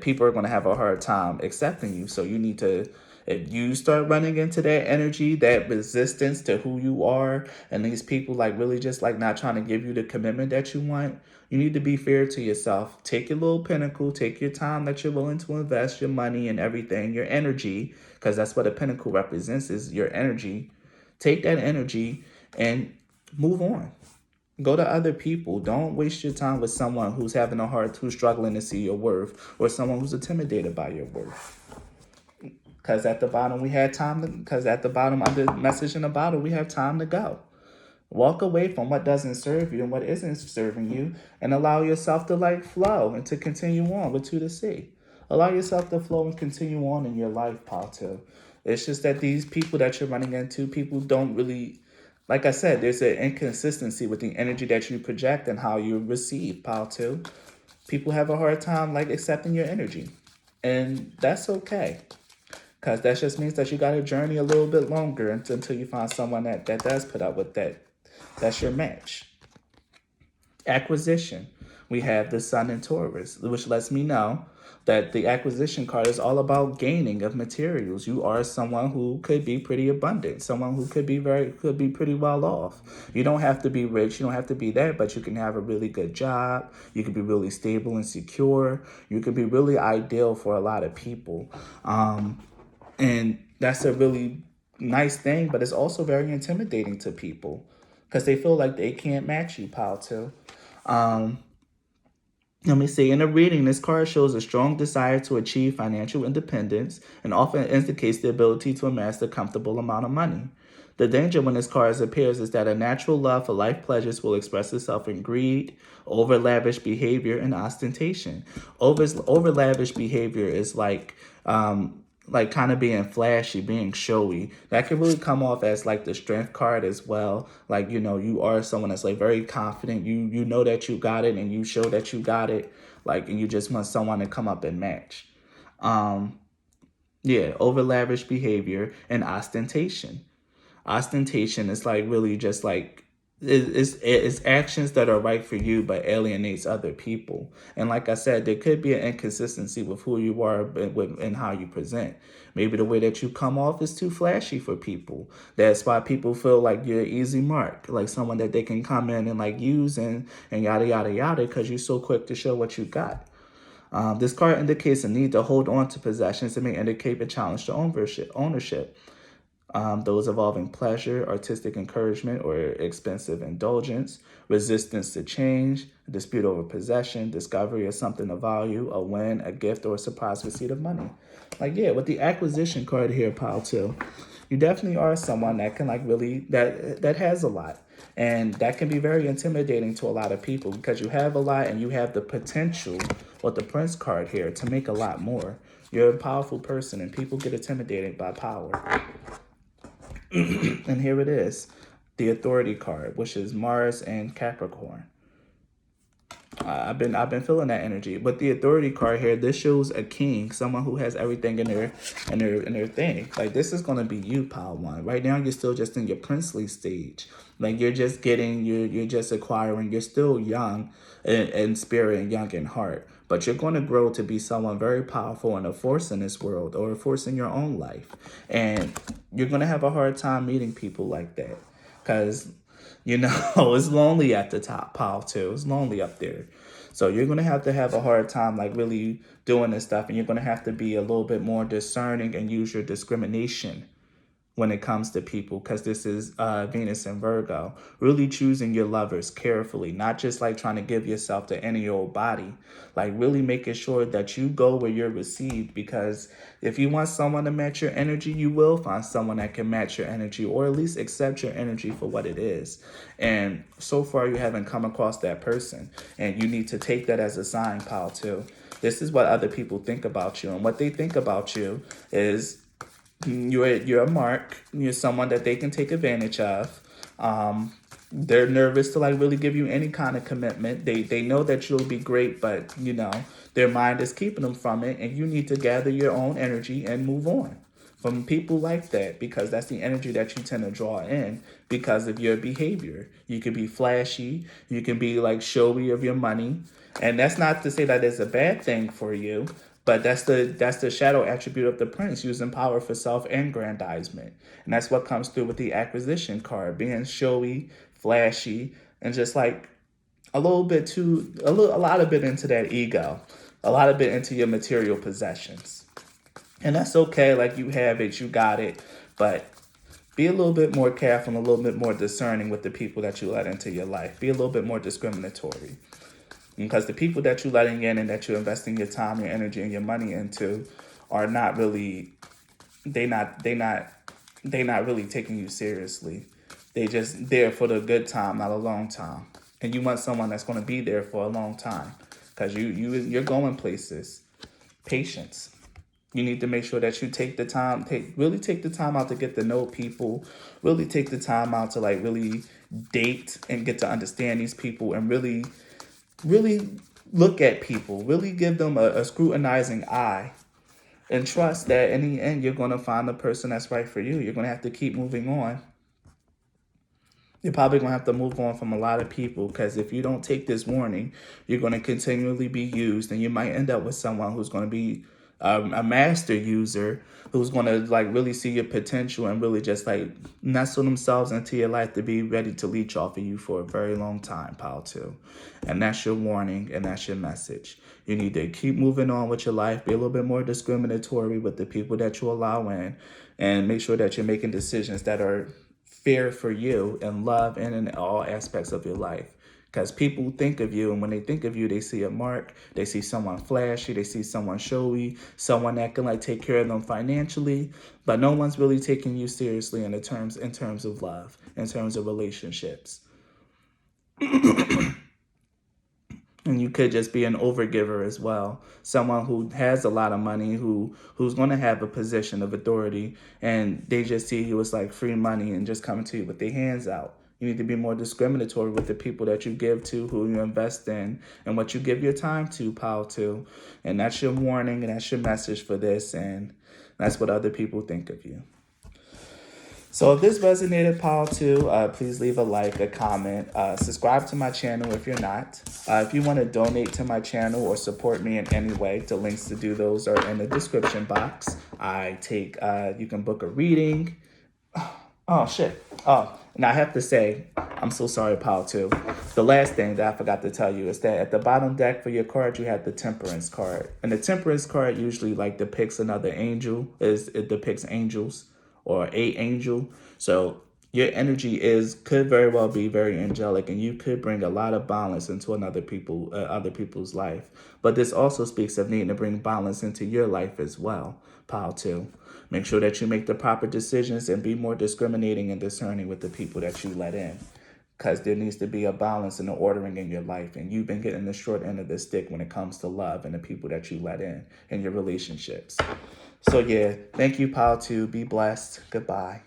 people are going to have a hard time accepting you. So you need to, if you start running into that energy, that resistance to who you are, and these people like really just like not trying to give you the commitment that you want, you need to be fair to yourself. Take your little pinnacle, take your time that you're willing to invest, your money and everything, your energy, because that's what a pinnacle represents, is your energy. Take that energy and move on. Go to other people. Don't waste your time with someone who's having a hard, who's struggling to see your worth, or someone who's intimidated by your worth. Because at the bottom, we had time to, because at the bottom, under message in the bottle, we have time to go. Walk away from what doesn't serve you and what isn't serving you, and allow yourself to like flow and to continue on with to the sea. Allow yourself to flow and continue on in your life, Pato. It's just that these people that you're running into, people don't really, like I said, there's an inconsistency with the energy that you project and how you receive, Pato. People have a hard time like accepting your energy. And that's okay. Because that just means that you got to journey a little bit longer until you find someone that does put up with that. That's your match. Acquisition. We have the Sun in Taurus, which lets me know that the acquisition card is all about gaining of materials. You are someone who could be pretty abundant, someone who could be pretty well off. You don't have to be rich, you don't have to be that, but you can have a really good job. You can be really stable and secure. You can be really ideal for a lot of people. And that's a really nice thing, but it's also very intimidating to people because they feel like they can't match you, pal, too. Let me see. In a reading, this card shows a strong desire to achieve financial independence and often indicates the ability to amass a comfortable amount of money. The danger when this card appears is that a natural love for life pleasures will express itself in greed, over lavish behavior, and ostentation. Over lavish behavior is like kind of being flashy, being showy. That can really come off as like the strength card as well. Like, you are someone that's like very confident. You know that you got it and you show that you got it. Like, and you just want someone to come up and match. Yeah, over lavish behavior and ostentation. Ostentation is like really just like it's actions that are right for you but alienates other people. And like I said, there could be an inconsistency with who you are and how you present. Maybe the way that you come off is too flashy for people. That's why people feel like you're an easy mark, like someone that they can come in and like use and yada yada yada because you're so quick to show what you got. This card indicates a need to hold on to possessions and may indicate a challenge to ownership. Those involving pleasure, artistic encouragement, or expensive indulgence, resistance to change, dispute over possession, discovery of something of value, a win, a gift, or a surprise receipt of money. Like, yeah, with the acquisition card here, pal, too, you definitely are someone that can like really, that has a lot. And that can be very intimidating to a lot of people because you have a lot and you have the potential with the Prince card here to make a lot more. You're a powerful person and people get intimidated by power. And here it is, the Authority card, which is Mars and Capricorn. I've been feeling that energy. But the authority card here, this shows a king, someone who has everything in their thing. Like this is gonna be you, pile one. Right now you're still just in your princely stage. Like you're just acquiring, you're still young in spirit and young in heart. But you're going to grow to be someone very powerful and a force in this world or a force in your own life. And you're going to have a hard time meeting people like that. Because it's lonely at the top, pile too. It's lonely up there. So you're gonna have a hard time like really doing this stuff, and you're gonna have to be a little bit more discerning and use your discrimination when it comes to people, because this is Venus and Virgo. Really choosing your lovers carefully, not just like trying to give yourself to any old body. Like really making sure that you go where you're received, because if you want someone to match your energy, you will find someone that can match your energy, or at least accept your energy for what it is. And so far you haven't come across that person, and you need to take that as a sign, pal, too. This is what other people think about you, and what they think about you is you're a mark. You're someone that they can take advantage of. They're nervous to like really give you any kind of commitment. They know that you'll be great, but their mind is keeping them from it, and you need to gather your own energy and move on from people like that, because that's the energy that you tend to draw in because of your behavior. You can be flashy, you can be like showy of your money, and that's not to say that it's a bad thing for you, but that's the shadow attribute of the prince, using power for self-aggrandizement. And that's what comes through with the acquisition card, being showy, flashy, and just like a lot of bit into that ego, a lot of bit into your material possessions. And that's okay, like you have it, you got it, but be a little bit more careful and a little bit more discerning with the people that you let into your life. Be a little bit more discriminatory. Because the people that you're letting in and that you're investing your time, your energy, and your money into are not really, they not really taking you seriously. They just there for the good time, not a long time. And you want someone that's going to be there for a long time, because you're going places. Patience. You need to make sure that you really take the time out to get to know people, really take the time out to like really date and get to understand these people, and really look at people, really give them a scrutinizing eye, and trust that in the end you're going to find the person that's right for you. You're going to have to keep moving on. You're probably going to have to move on from a lot of people, because if you don't take this warning, you're going to continually be used, and you might end up with someone who's going to be a master user, who's going to like really see your potential and really just like nestle themselves into your life to be ready to leech off of you for a very long time, pal, too. And that's your warning, and that's your message. You need to keep moving on with your life, be a little bit more discriminatory with the people that you allow in, and make sure that you're making decisions that are fair for you in love and in all aspects of your life. Because people think of you, and when they think of you, they see a mark, they see someone flashy, they see someone showy, someone that can like take care of them financially, but no one's really taking you seriously in terms of love, in terms of relationships. And you could just be an overgiver as well. Someone who has a lot of money, who's going to have a position of authority, and they just see you as like free money and just coming to you with their hands out. You need to be more discriminatory with the people that you give to, who you invest in, and what you give your time to, pal, to. And that's your warning, and that's your message for this, and that's what other people think of you. So if this resonated, pal, too, please leave a like, a comment, subscribe to my channel if you're not. If you want to donate to my channel or support me in any way, the links to do those are in the description box. You can book a reading. Oh, shit. Oh, and I have to say, I'm so sorry, pal, too. The last thing that I forgot to tell you is that at the bottom deck for your card, you have the Temperance card. And the Temperance card usually like depicts another angel. It depicts angels, or a angel. So your energy could very well be very angelic, and you could bring a lot of balance into other people's life. But this also speaks of needing to bring balance into your life as well, pal, too. Make sure that you make the proper decisions and be more discriminating and discerning with the people that you let in, because there needs to be a balance and an ordering in your life. And you've been getting the short end of the stick when it comes to love and the people that you let in your relationships. So yeah, thank you, pal, too. Be blessed. Goodbye.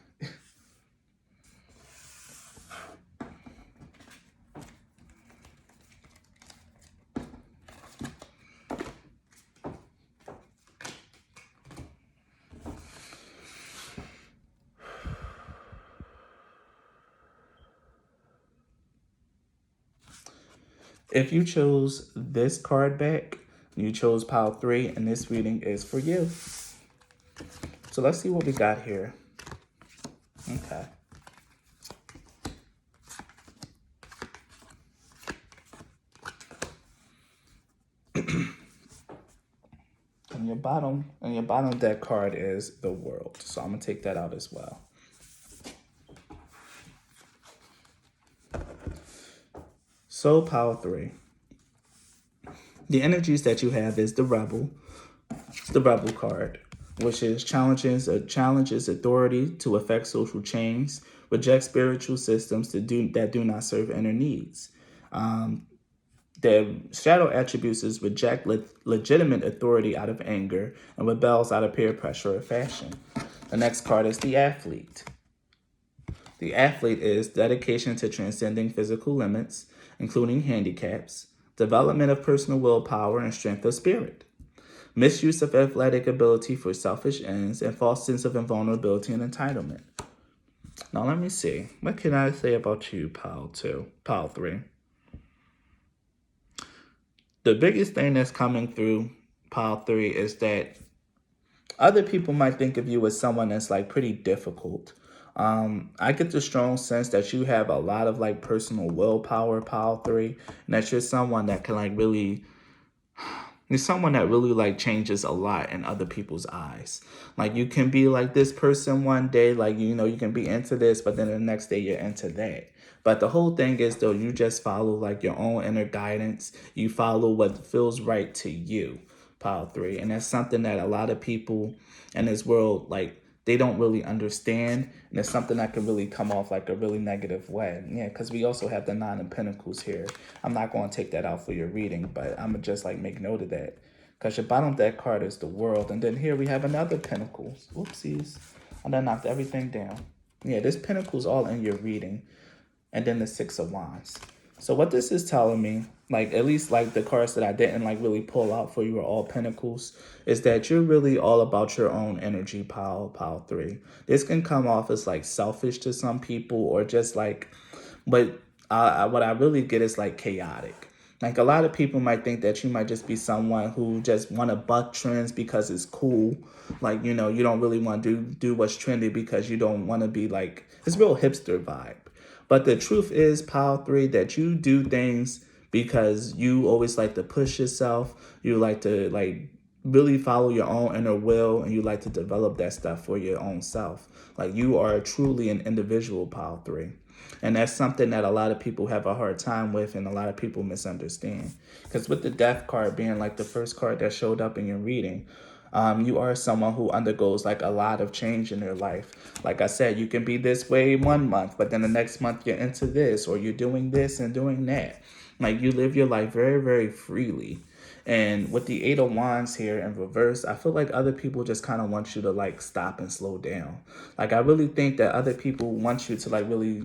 If you chose this card back, you chose pile 3, and this reading is for you. So let's see what we got here. Okay. And your bottom deck card is the World. So I'm gonna take that out as well. So pile 3. The energies that you have is the Rebel. It's the Rebel card, which is challenges authority to affect social change, reject spiritual systems that do not serve inner needs. The shadow attributes is reject legitimate authority out of anger and rebels out of peer pressure or fashion. The next card is the Athlete. The Athlete is dedication to transcending physical limits, including handicaps, development of personal willpower and strength of spirit, misuse of athletic ability for selfish ends, and false sense of invulnerability and entitlement. Now let me see. What can I say about you, pile 3? The biggest thing that's coming through pile 3 is that other people might think of you as someone that's like pretty difficult. I get the strong sense that you have a lot of like personal willpower, pile 3, and that you're someone that can like really you're someone that really like changes a lot in other people's eyes. Like you can be like this person one day, like you can be into this, but then the next day you're into that. But the whole thing is though, you just follow like your own inner guidance. You follow what feels right to you, pile 3. And that's something that a lot of people in this world like they don't really understand, and it's something that can really come off like a really negative way. Yeah, because we also have the Nine of Pentacles here. I'm not going to take that out for your reading, but I'm going to just like make note of that. Because your bottom of that card is the World, and then here we have another Pentacles. Oopsies. And I knocked everything down. Yeah, this Pentacles all in your reading. And then the Six of Wands. So what this is telling me, like at least like the cards that I didn't like really pull out for you are all Pentacles, is that you're really all about your own energy, pile 3. This can come off as like selfish to some people or just like, but what I really get is like chaotic. Like a lot of people might think that you might just be someone who just want to buck trends because it's cool. Like, you don't really want to do what's trendy because you don't want to be like, it's real hipster vibe. But the truth is, pile 3, that you do things because you always like to push yourself. You like to like really follow your own inner will, and you like to develop that stuff for your own self. Like you are truly an individual, pile 3. And that's something that a lot of people have a hard time with and a lot of people misunderstand. Because with the Death card being like the first card that showed up in your reading, you are someone who undergoes like a lot of change in their life. Like I said, you can be this way one month, but then the next month you're into this, or you're doing this and doing that. Like you live your life very, very freely. And with the Eight of Wands here in reverse, I feel like other people just kind of want you to like stop and slow down. Like I really think that other people want you to like really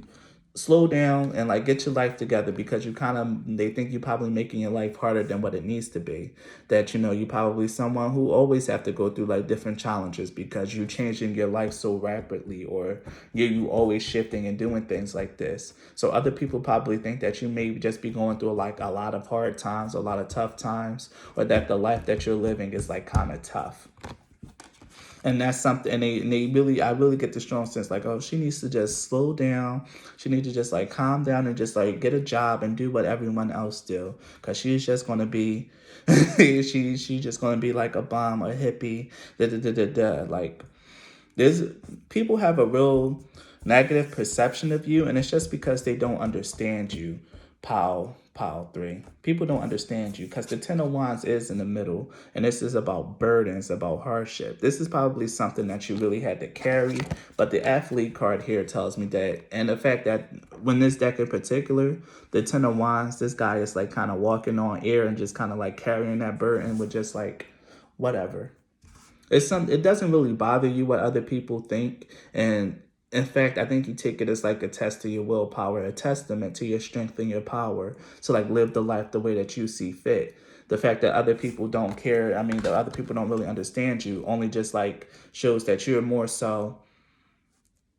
slow down and like get your life together, because they think you're probably making your life harder than what it needs to be. That you probably someone who always have to go through like different challenges because you're changing your life so rapidly, or you always shifting and doing things like this. So other people probably think that you may just be going through like a lot of hard times, a lot of tough times, or that the life that you're living is like kind of tough. And that's something, and I really get the strong sense like, oh, she needs to just slow down. She needs to just like calm down and just like get a job and do what everyone else do. Cause she's just gonna be, she's just gonna be like a bum, a hippie, Like there's people have a real negative perception of you, and it's just because they don't understand you, pile 3. People don't understand you because the Ten of Wands is in the middle, and this is about burdens, about hardship. This is probably something that you really had to carry, but the Athlete card here tells me that, and the fact that when this deck in particular, the Ten of Wands, this guy is like kind of walking on air and just kind of like carrying that burden with just like whatever. It doesn't really bother you what other people think, and in fact, I think you take it as like a test to your willpower, a testament to your strength and your power to like live the life the way that you see fit. The fact that other people don't care, that other people don't really understand you, only just like shows that you're more so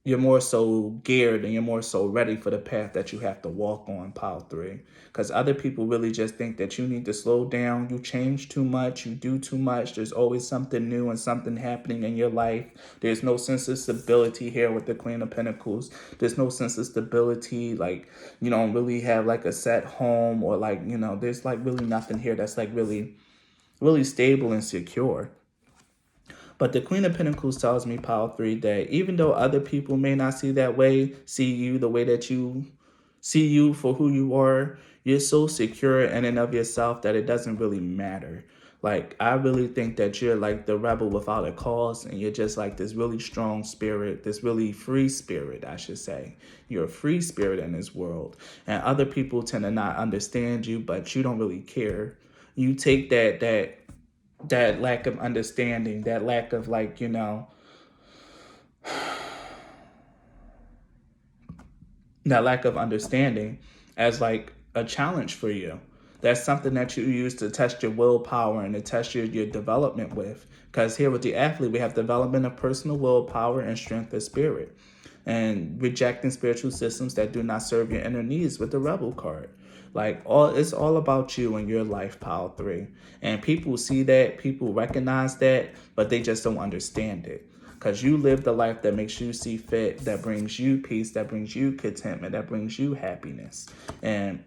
you're more so geared and you're more so ready for the path that you have to walk on, pile 3. Because other people really just think that you need to slow down, you change too much, you do too much, there's always something new and something happening in your life. There's no sense of stability here with the Queen of Pentacles. There's no sense of stability, like you don't really have like a set home, or like, there's like really nothing here that's like really stable and secure. But the Queen of Pentacles tells me, pile 3, that even though other people may not see you the way that you see you for who you are, you're so secure in and of yourself that it doesn't really matter. Like, I really think that you're like the rebel without a cause, and you're just like this really strong spirit, this really free spirit, I should say. You're a free spirit in this world. And other people tend to not understand you, but you don't really care. You take that lack of understanding, that lack of like, that lack of understanding as like a challenge for you. That's something that you use to test your willpower and to test your development with. Because here with the athlete, we have development of personal willpower and strength of spirit. And rejecting spiritual systems that do not serve your inner needs with the rebel card. Like it's all about you and your life, pile 3. And people see that, people recognize that, but they just don't understand it. Because you live the life that makes you see fit, that brings you peace, that brings you contentment, that brings you happiness. And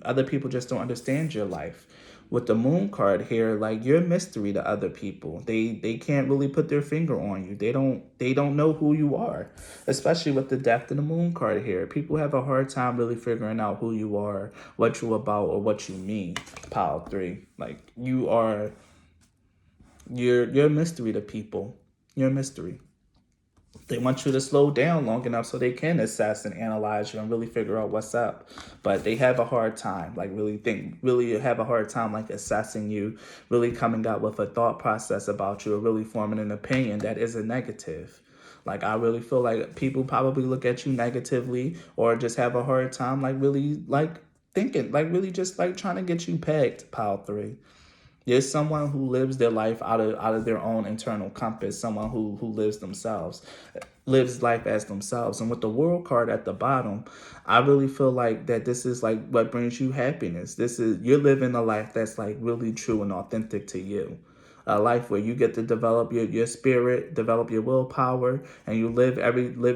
other people just don't understand your life. With the moon card here, like, you're a mystery to other people. They can't really put their finger on you. They don't know who you are, especially with the death of the moon card here. People have a hard time really figuring out who you are, what you're about, or what you mean, pile 3. Like, you're a mystery to people. You're a mystery. They want you to slow down long enough so they can assess and analyze you and really figure out what's up. But they have a hard time, like really have a hard time like assessing you, really coming out with a thought process about you, or really forming an opinion that isn't negative. Like, I really feel like people probably look at you negatively, or just have a hard time like really like thinking, like really just like trying to get you pegged, pile 3. There's someone who lives their life out of their own internal compass, someone who lives life as themselves. And with the world card at the bottom, I really feel like that this is like what brings you happiness. You're living a life that's like really true and authentic to you. A life where you get to develop your spirit, develop your willpower, and you live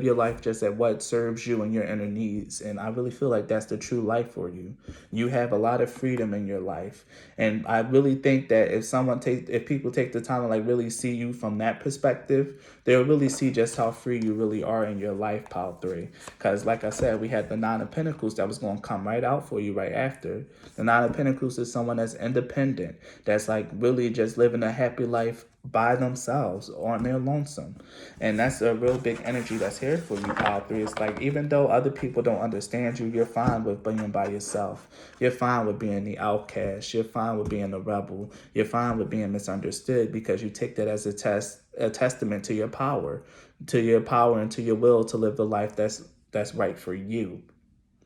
your life just at what serves you and your inner needs. And I really feel like that's the true life for you. You have a lot of freedom in your life, and I really think that if people take the time to like really see you from that perspective, they'll really see just how free you really are in your life, pile 3. Because like I said, we had the Nine of Pentacles that was going to come right out for you right after. The Nine of Pentacles is someone that's independent, that's like really just living a happy life by themselves on their lonesome. And that's a real big energy that's here for you, pile 3. It's like, even though other people don't understand you, you're fine with being by yourself. You're fine with being the outcast. You're fine with being the rebel. You're fine with being misunderstood, because you take that as a testament to your power and to your will to live the life that's right for you.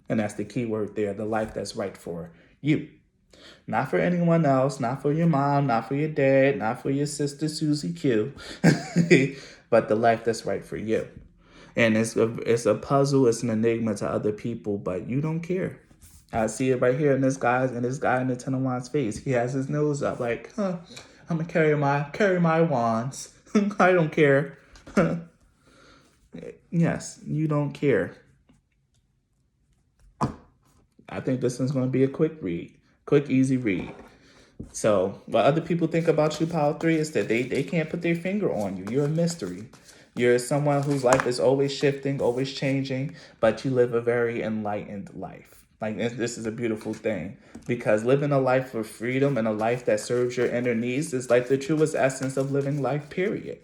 And that's the key word there, the life that's right for you. Not for anyone else, not for your mom, not for your dad, not for your sister Susie Q, but the life that's right for you. And it's a puzzle, it's an enigma to other people, but you don't care. I see it right here in this guy in the Ten of Wands face. He has his nose up like, I'm gonna carry my wands. I don't care. Yes, you don't care. I think this one's gonna be a quick, easy read. So what other people think about you, pile 3, is that they can't put their finger on you. You're a mystery. You're someone whose life is always shifting, always changing, but you live a very enlightened life. Like, this is a beautiful thing, because living a life of freedom and a life that serves your inner needs is like the truest essence of living life, period.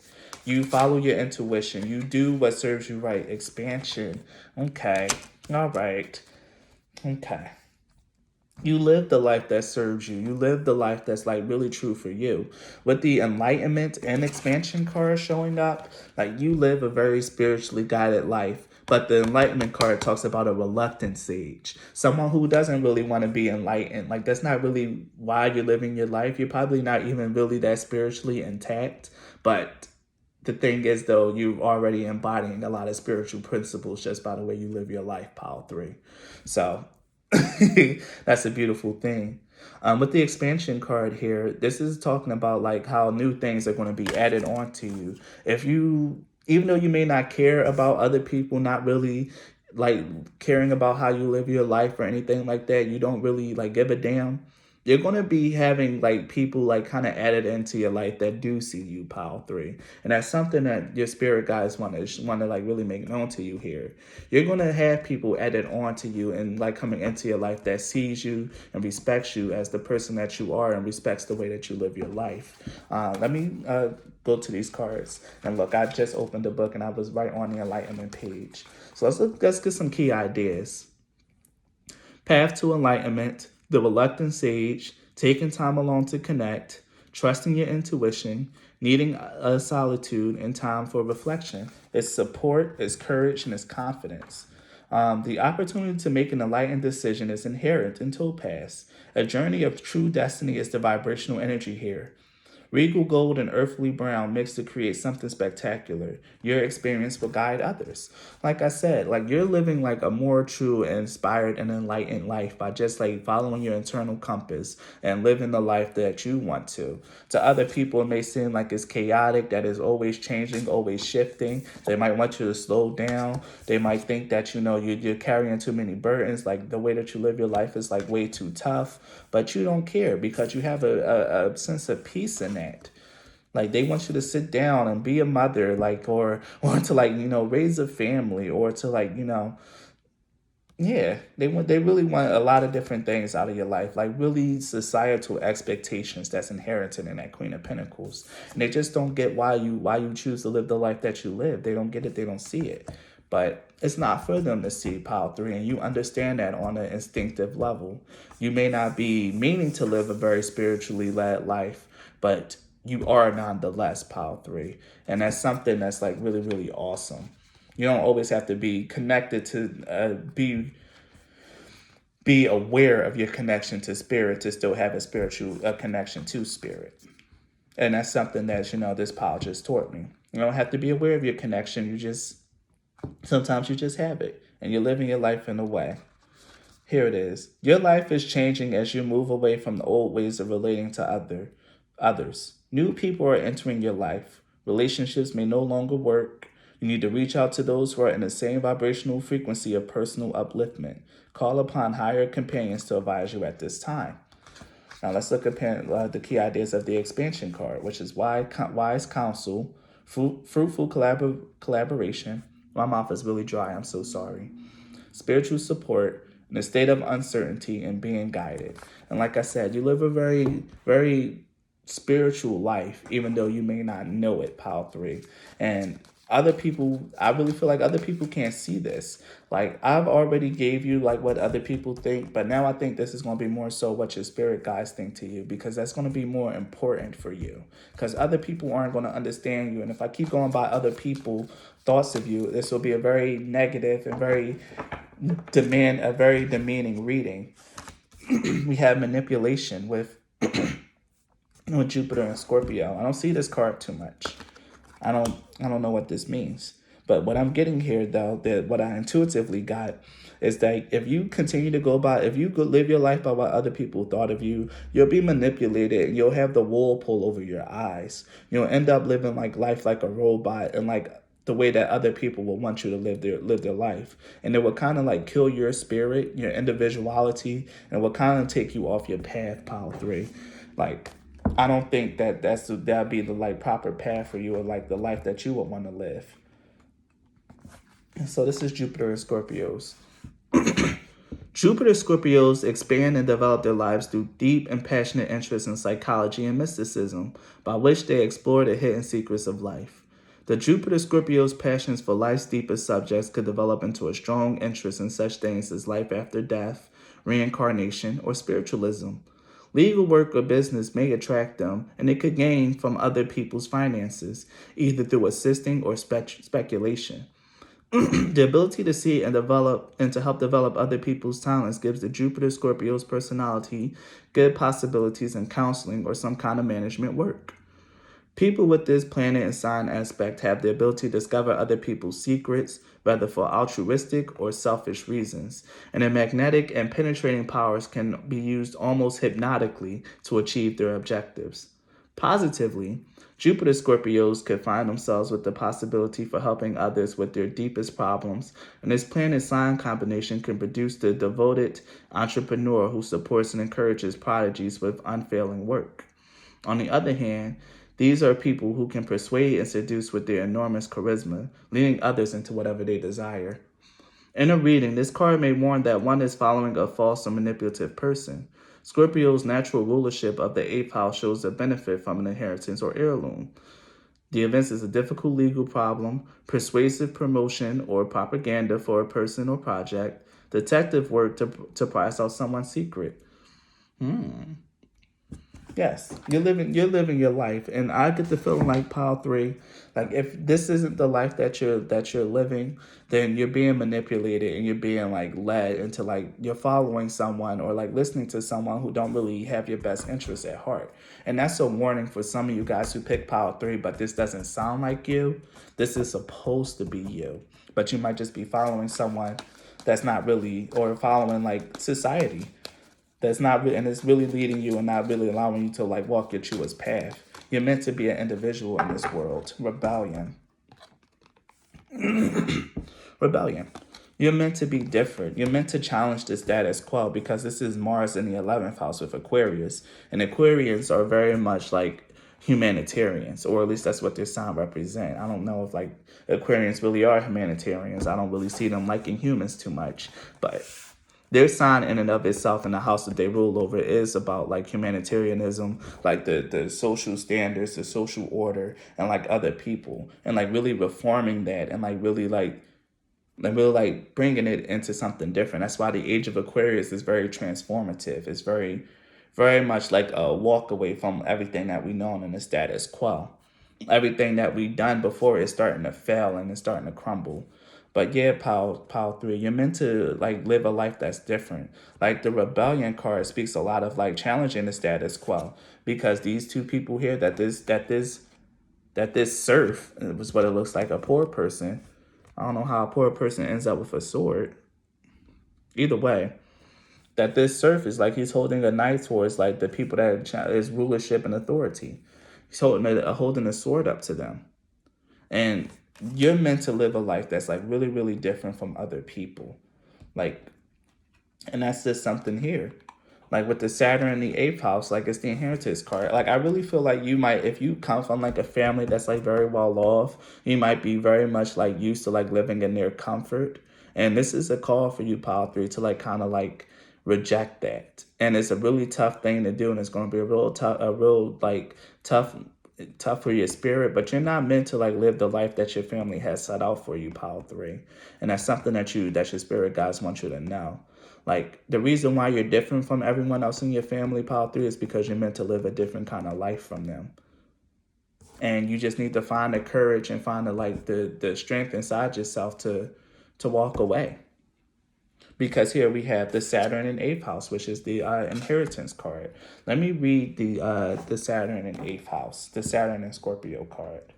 You follow your intuition. You do what serves you right. Expansion. Okay. All right. Okay. You live the life that serves you. You live the life that's like really true for you. With the enlightenment and expansion card showing up, like, you live a very spiritually guided life. But the enlightenment card talks about a reluctant sage, someone who doesn't really want to be enlightened. Like, that's not really why you're living your life. You're probably not even really that spiritually intact, but The thing is, though, you're already embodying a lot of spiritual principles just by the way you live your life, pile three. So that's a beautiful thing. With the expansion card here, this is talking about like how new things are going to be added on to you. If you, even though you may not care about other people, not really like caring about how you live your life or anything like that, you don't really like give a damn. You're gonna be having like people like kind of added into your life that do see you, pile three, and that's something that your spirit guides want to like really make known to you here. You're gonna have people added on to you and like coming into your life that sees you and respects you as the person that you are and respects the way that you live your life. Let me go to these cards and look. I just opened the book and I was right on the enlightenment page. So let's get some key ideas. Path to enlightenment, the reluctant sage, taking time alone to connect, trusting your intuition, needing a solitude and time for reflection. It's support, it's courage, and it's confidence. The opportunity to make an enlightened decision is inherent in Topaz. A journey of true destiny is the vibrational energy here. Regal gold and earthly brown mix to create something spectacular. Your experience will guide others. Like I said, like you're living like a more true, inspired, and enlightened life by just like following your internal compass and living the life that you want to. To other people, it may seem like it's chaotic, that is always changing, always shifting. They might want you to slow down. They might think that, you know, you're carrying too many burdens, like the way that you live your life is like way too tough. But you don't care because you have a sense of peace in that. Like they want you to sit down and be a mother, like or to like, you know, raise a family or to like, you know, yeah, they really want a lot of different things out of your life, like really societal expectations that's inherited in that Queen of Pentacles. And they just don't get why you choose to live the life that you live. They don't get it, they don't see it. But it's not for them to see, pile three, and you understand that on an instinctive level. You may not be meaning to live a very spiritually led life, but you are nonetheless, pile three. And that's something that's like really, really awesome. You don't always have to be connected to be aware of your connection to spirit to still have a spiritual connection to spirit. And that's something that, you know, this pile just taught me. You don't have to be aware of your connection. Sometimes you just have it and you're living your life in a way. Here it is. Your life is changing as you move away from the old ways of relating to others. New people are entering your life. Relationships may no longer work. You need to reach out to those who are in the same vibrational frequency of personal upliftment. Call upon higher companions to advise you at this time. Now let's look at the key ideas of the expansion card, which is wise counsel, fruitful collaboration. My mouth is really dry, I'm so sorry. Spiritual support, in a state of uncertainty and being guided. And like I said, you live a very, very spiritual life, even though you may not know it, pile three. And other people, I really feel like other people can't see this. Like I've already gave you like what other people think, but now I think this is going to be more so what your spirit guides think to you, because that's going to be more important for you, because other people aren't going to understand you. And if I keep going by other people thoughts of you, this will be a very negative and a very demeaning reading. We have manipulation with Jupiter and Scorpio. I don't see this card too much. I don't know what this means. But what I'm getting here, though, that what I intuitively got is that if you continue to if you go live your life by what other people thought of you, you'll be manipulated and you'll have the wool pull over your eyes. You'll end up living life like a robot and like the way that other people will want you to live their life. And it will kind of like kill your spirit, your individuality, and it will kind of take you off your path, pile three. Like, I don't think that'd be the like proper path for you or like the life that you would want to live. And so this is Jupiter and Scorpios. Jupiter Scorpios expand and develop their lives through deep and passionate interest in psychology and mysticism, by which they explore the hidden secrets of life. The Jupiter Scorpios' passions for life's deepest subjects could develop into a strong interest in such things as life after death, reincarnation, or spiritualism. Legal work or business may attract them, and they could gain from other people's finances, either through assisting or speculation. The ability to see and to help develop other people's talents gives the Jupiter Scorpio's personality good possibilities in counseling or some kind of management work. People with this planet and sign aspect have the ability to discover other people's secrets, whether for altruistic or selfish reasons, and their magnetic and penetrating powers can be used almost hypnotically to achieve their objectives. Positively, Jupiter Scorpios could find themselves with the possibility for helping others with their deepest problems, and this planet sign combination can produce the devoted entrepreneur who supports and encourages prodigies with unfailing work. On the other hand, these are people who can persuade and seduce with their enormous charisma, leading others into whatever they desire. In a reading, this card may warn that one is following a false or manipulative person. Scorpio's natural rulership of the eighth house shows a benefit from an inheritance or heirloom. The event is a difficult legal problem, persuasive promotion or propaganda for a person or project, detective work to prize out someone's secret. Yes, you're living your life, and I get the feeling like pile three, like if this isn't the life that you're living, then you're being manipulated and you're being like led into like you're following someone or like listening to someone who don't really have your best interests at heart, and that's a warning for some of you guys who pick pile three. But this doesn't sound like you. This is supposed to be you, but you might just be following someone that's not really, or following like society that's not and it's really leading you and not really allowing you to like walk your truest path. You're meant to be an individual in this world. Rebellion. You're meant to be different. You're meant to challenge the status quo because this is Mars in the 11th house with Aquarius, and Aquarians are very much like humanitarians, or at least that's what their sign represent. I don't know if like Aquarians really are humanitarians. I don't really see them liking humans too much, but their sign in and of itself in the house that they rule over is about like humanitarianism, like the social standards, the social order, and like other people, and like really reforming that, and like bringing it into something different. That's why the age of Aquarius is very transformative. It's very, very much like a walk away from everything that we know in the status quo. Everything that we've done before is starting to fail and it's starting to crumble. But yeah, pile three, you're meant to like live a life that's different. Like the rebellion card speaks a lot of like challenging the status quo, because these two people here, that this serf, it was what it looks like, a poor person. I don't know how a poor person ends up with a sword. Either way, that this serf is like he's holding a knife towards like the people that is rulership and authority. He's holding a sword up to them. And you're meant to live a life that's like really, really different from other people. Like, and that's just something here. Like with the Saturn in the eighth house, like it's the inheritance card. Like I really feel like you might, if you come from like a family that's like very well off, you might be very much like used to like living in their comfort. And this is a call for you, Pile Three, to like kind of like reject that. And it's a really tough thing to do, and it's going to be a real like tough for your spirit. But you're not meant to like live the life that your family has set out for you, Pile Three. And that's something that your spirit guides want you to know. Like the reason why you're different from everyone else in your family, pile three, is because you're meant to live a different kind of life from them. And you just need to find the courage and find the strength inside yourself to walk away. Because here we have the Saturn in eighth house, which is the inheritance card. Let me read the Saturn in eighth house, the Saturn in Scorpio card.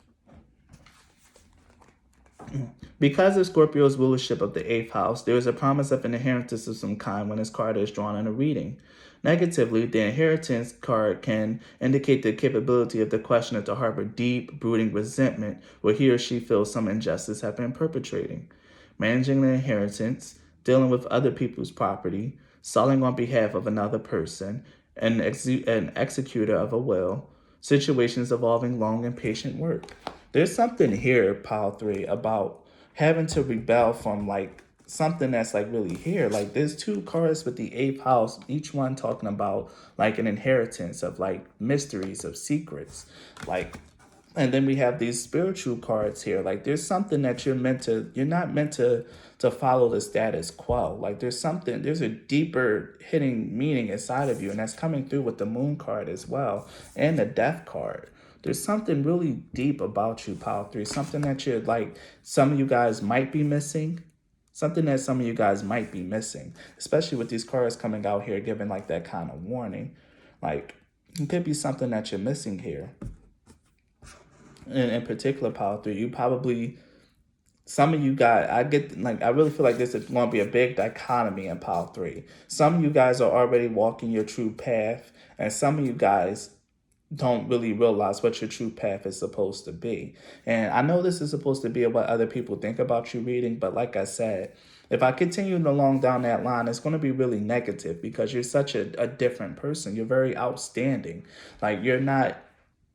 Because of Scorpio's rulership of the eighth house, there is a promise of an inheritance of some kind when this card is drawn in a reading. Negatively, the inheritance card can indicate the capability of the questioner to harbor deep, brooding resentment where he or she feels some injustice has been perpetrating. Managing the inheritance, dealing with other people's property, selling on behalf of another person, an executor of a will, situations involving long and patient work. There's something here, pile three, about having to rebel from like something that's like really here. Like there's two cards with the eighth house, each one talking about like an inheritance of like mysteries, of secrets. Like, and then we have these spiritual cards here. Like there's something that you're not meant to follow the status quo. Like there's a deeper hitting meaning inside of you, and that's coming through with the moon card as well, and the death card. There's something really deep about you, Pile 3. Something that you're like, some of you guys might be missing. Something that some of you guys might be missing. Especially with these cards coming out here giving like that kind of warning. Like, it could be something that you're missing here. in particular, Power 3, you probably, some of you guys, I really feel like this is going to be a big dichotomy in Power 3. Some of you guys are already walking your true path, and some of you guys don't really realize what your true path is supposed to be. And I know this is supposed to be what other people think about you reading, but like I said, if I continue along down that line, it's going to be really negative because you're such a different person. You're very outstanding. Like, you're not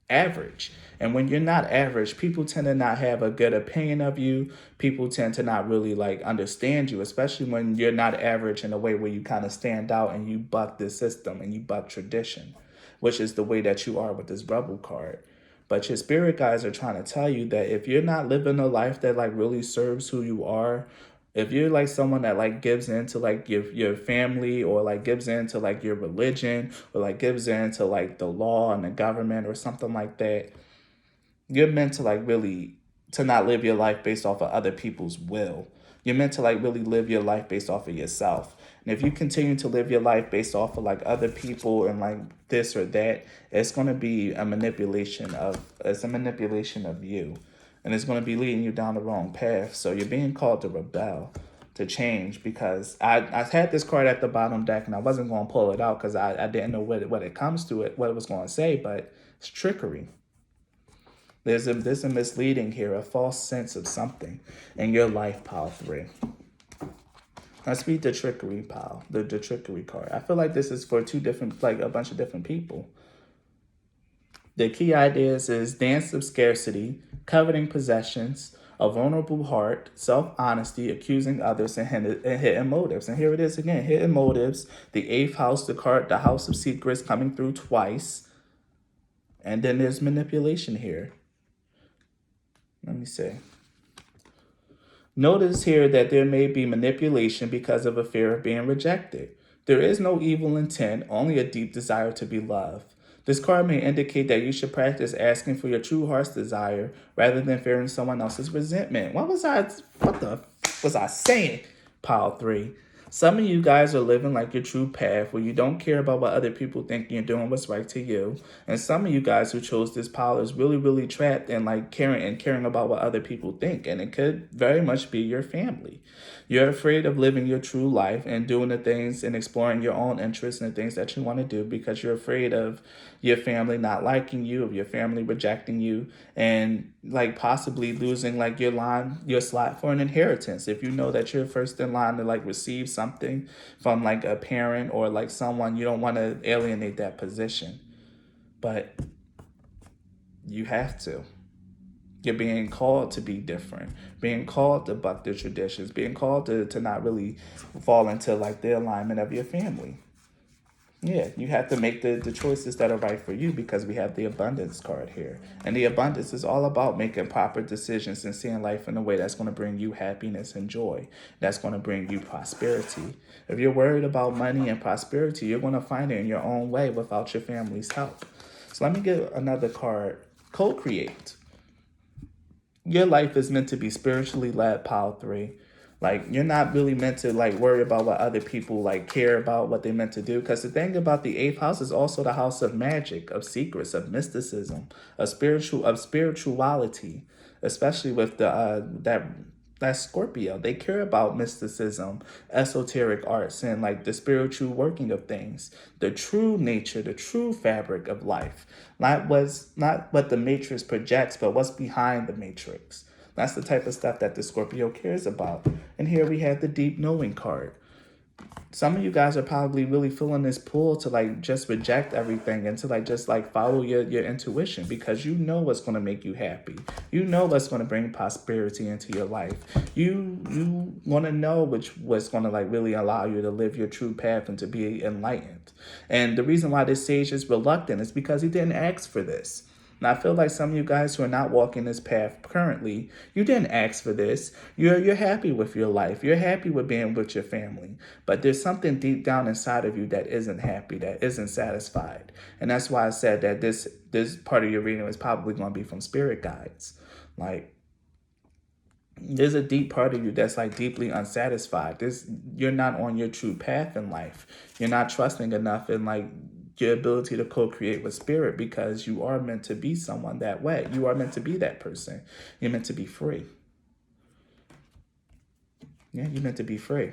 average. And when you're not average, people tend to not have a good opinion of you. People tend to not really like understand you, especially when you're not average in a way where you kind of stand out and you buck the system and you buck tradition, which is the way that you are with this rebel card. But your spirit guides are trying to tell you that if you're not living a life that like really serves who you are, if you're like someone that like gives into like your family, or like gives into like your religion, or like gives into like the law and the government or something like that, you're meant to like really to not live your life based off of other people's will. You're meant to like really live your life based off of yourself. And if you continue to live your life based off of like other people and like this or that, it's a manipulation of you. And it's going to be leading you down the wrong path. So you're being called to rebel, to change, because I had this card at the bottom deck and I wasn't going to pull it out because I didn't know what it comes to it, what it was going to say, but it's trickery. There's a misleading here, a false sense of something in your life, Pile 3. Let's read the trickery pile, the trickery card. I feel like this is for a bunch of different people. The key ideas is dance of scarcity, coveting possessions, a vulnerable heart, self-honesty, accusing others, and hidden motives. And here it is again, hidden motives, the eighth house, the house of secrets coming through twice. And then there's manipulation here. Let me see. Notice here that there may be manipulation because of a fear of being rejected. There is no evil intent, only a deep desire to be loved. This card may indicate that you should practice asking for your true heart's desire rather than fearing someone else's resentment. What the was I saying? Pile 3. Some of you guys are living like your true path where you don't care about what other people think, you're doing what's right to you. And some of you guys who chose this pile is really, really trapped in like caring about what other people think. And it could very much be your family. You're afraid of living your true life and doing the things and exploring your own interests and the things that you want to do because you're afraid of your family not liking you, of your family rejecting you, and like possibly losing like your slot for an inheritance. If you know that you're first in line to like receive something from like a parent or like someone, you don't want to alienate that position. But you have to. You're being called to be different, being called to buck the traditions, being called to not really fall into like the alignment of your family. Yeah, you have to make the choices that are right for you because we have the abundance card here. And the abundance is all about making proper decisions and seeing life in a way that's going to bring you happiness and joy. That's going to bring you prosperity. If you're worried about money and prosperity, you're going to find it in your own way without your family's help. So let me get another card. Co-create. Your life is meant to be spiritually led, Pile 3. Like, you're not really meant to like worry about what other people like care about, what they meant to do. Because the thing about the eighth house is also the house of magic, of secrets, of mysticism, of spirituality, especially with that Scorpio. They care about mysticism, esoteric arts, and like the spiritual working of things, the true nature, the true fabric of life. Not what the matrix projects, but what's behind the matrix. That's the type of stuff that the Scorpio cares about. And here we have the deep knowing card. Some of you guys are probably really feeling this pull to like just reject everything and to like just like follow your intuition because you know what's going to make you happy. You know what's going to bring prosperity into your life. You want to know what's going to like really allow you to live your true path and to be enlightened. And the reason why this sage is reluctant is because he didn't ask for this. And I feel like some of you guys who are not walking this path currently, you didn't ask for this. You're happy with your life. You're happy with being with your family. But there's something deep down inside of you that isn't happy, that isn't satisfied. And that's why I said that this part of your reading is probably going to be from spirit guides. Like, there's a deep part of you that's like deeply unsatisfied. You're not on your true path in life. You're not trusting enough in like your ability to co-create with spirit, because you are meant to be someone that way. You are meant to be that person. You're meant to be free. Yeah, you're meant to be free.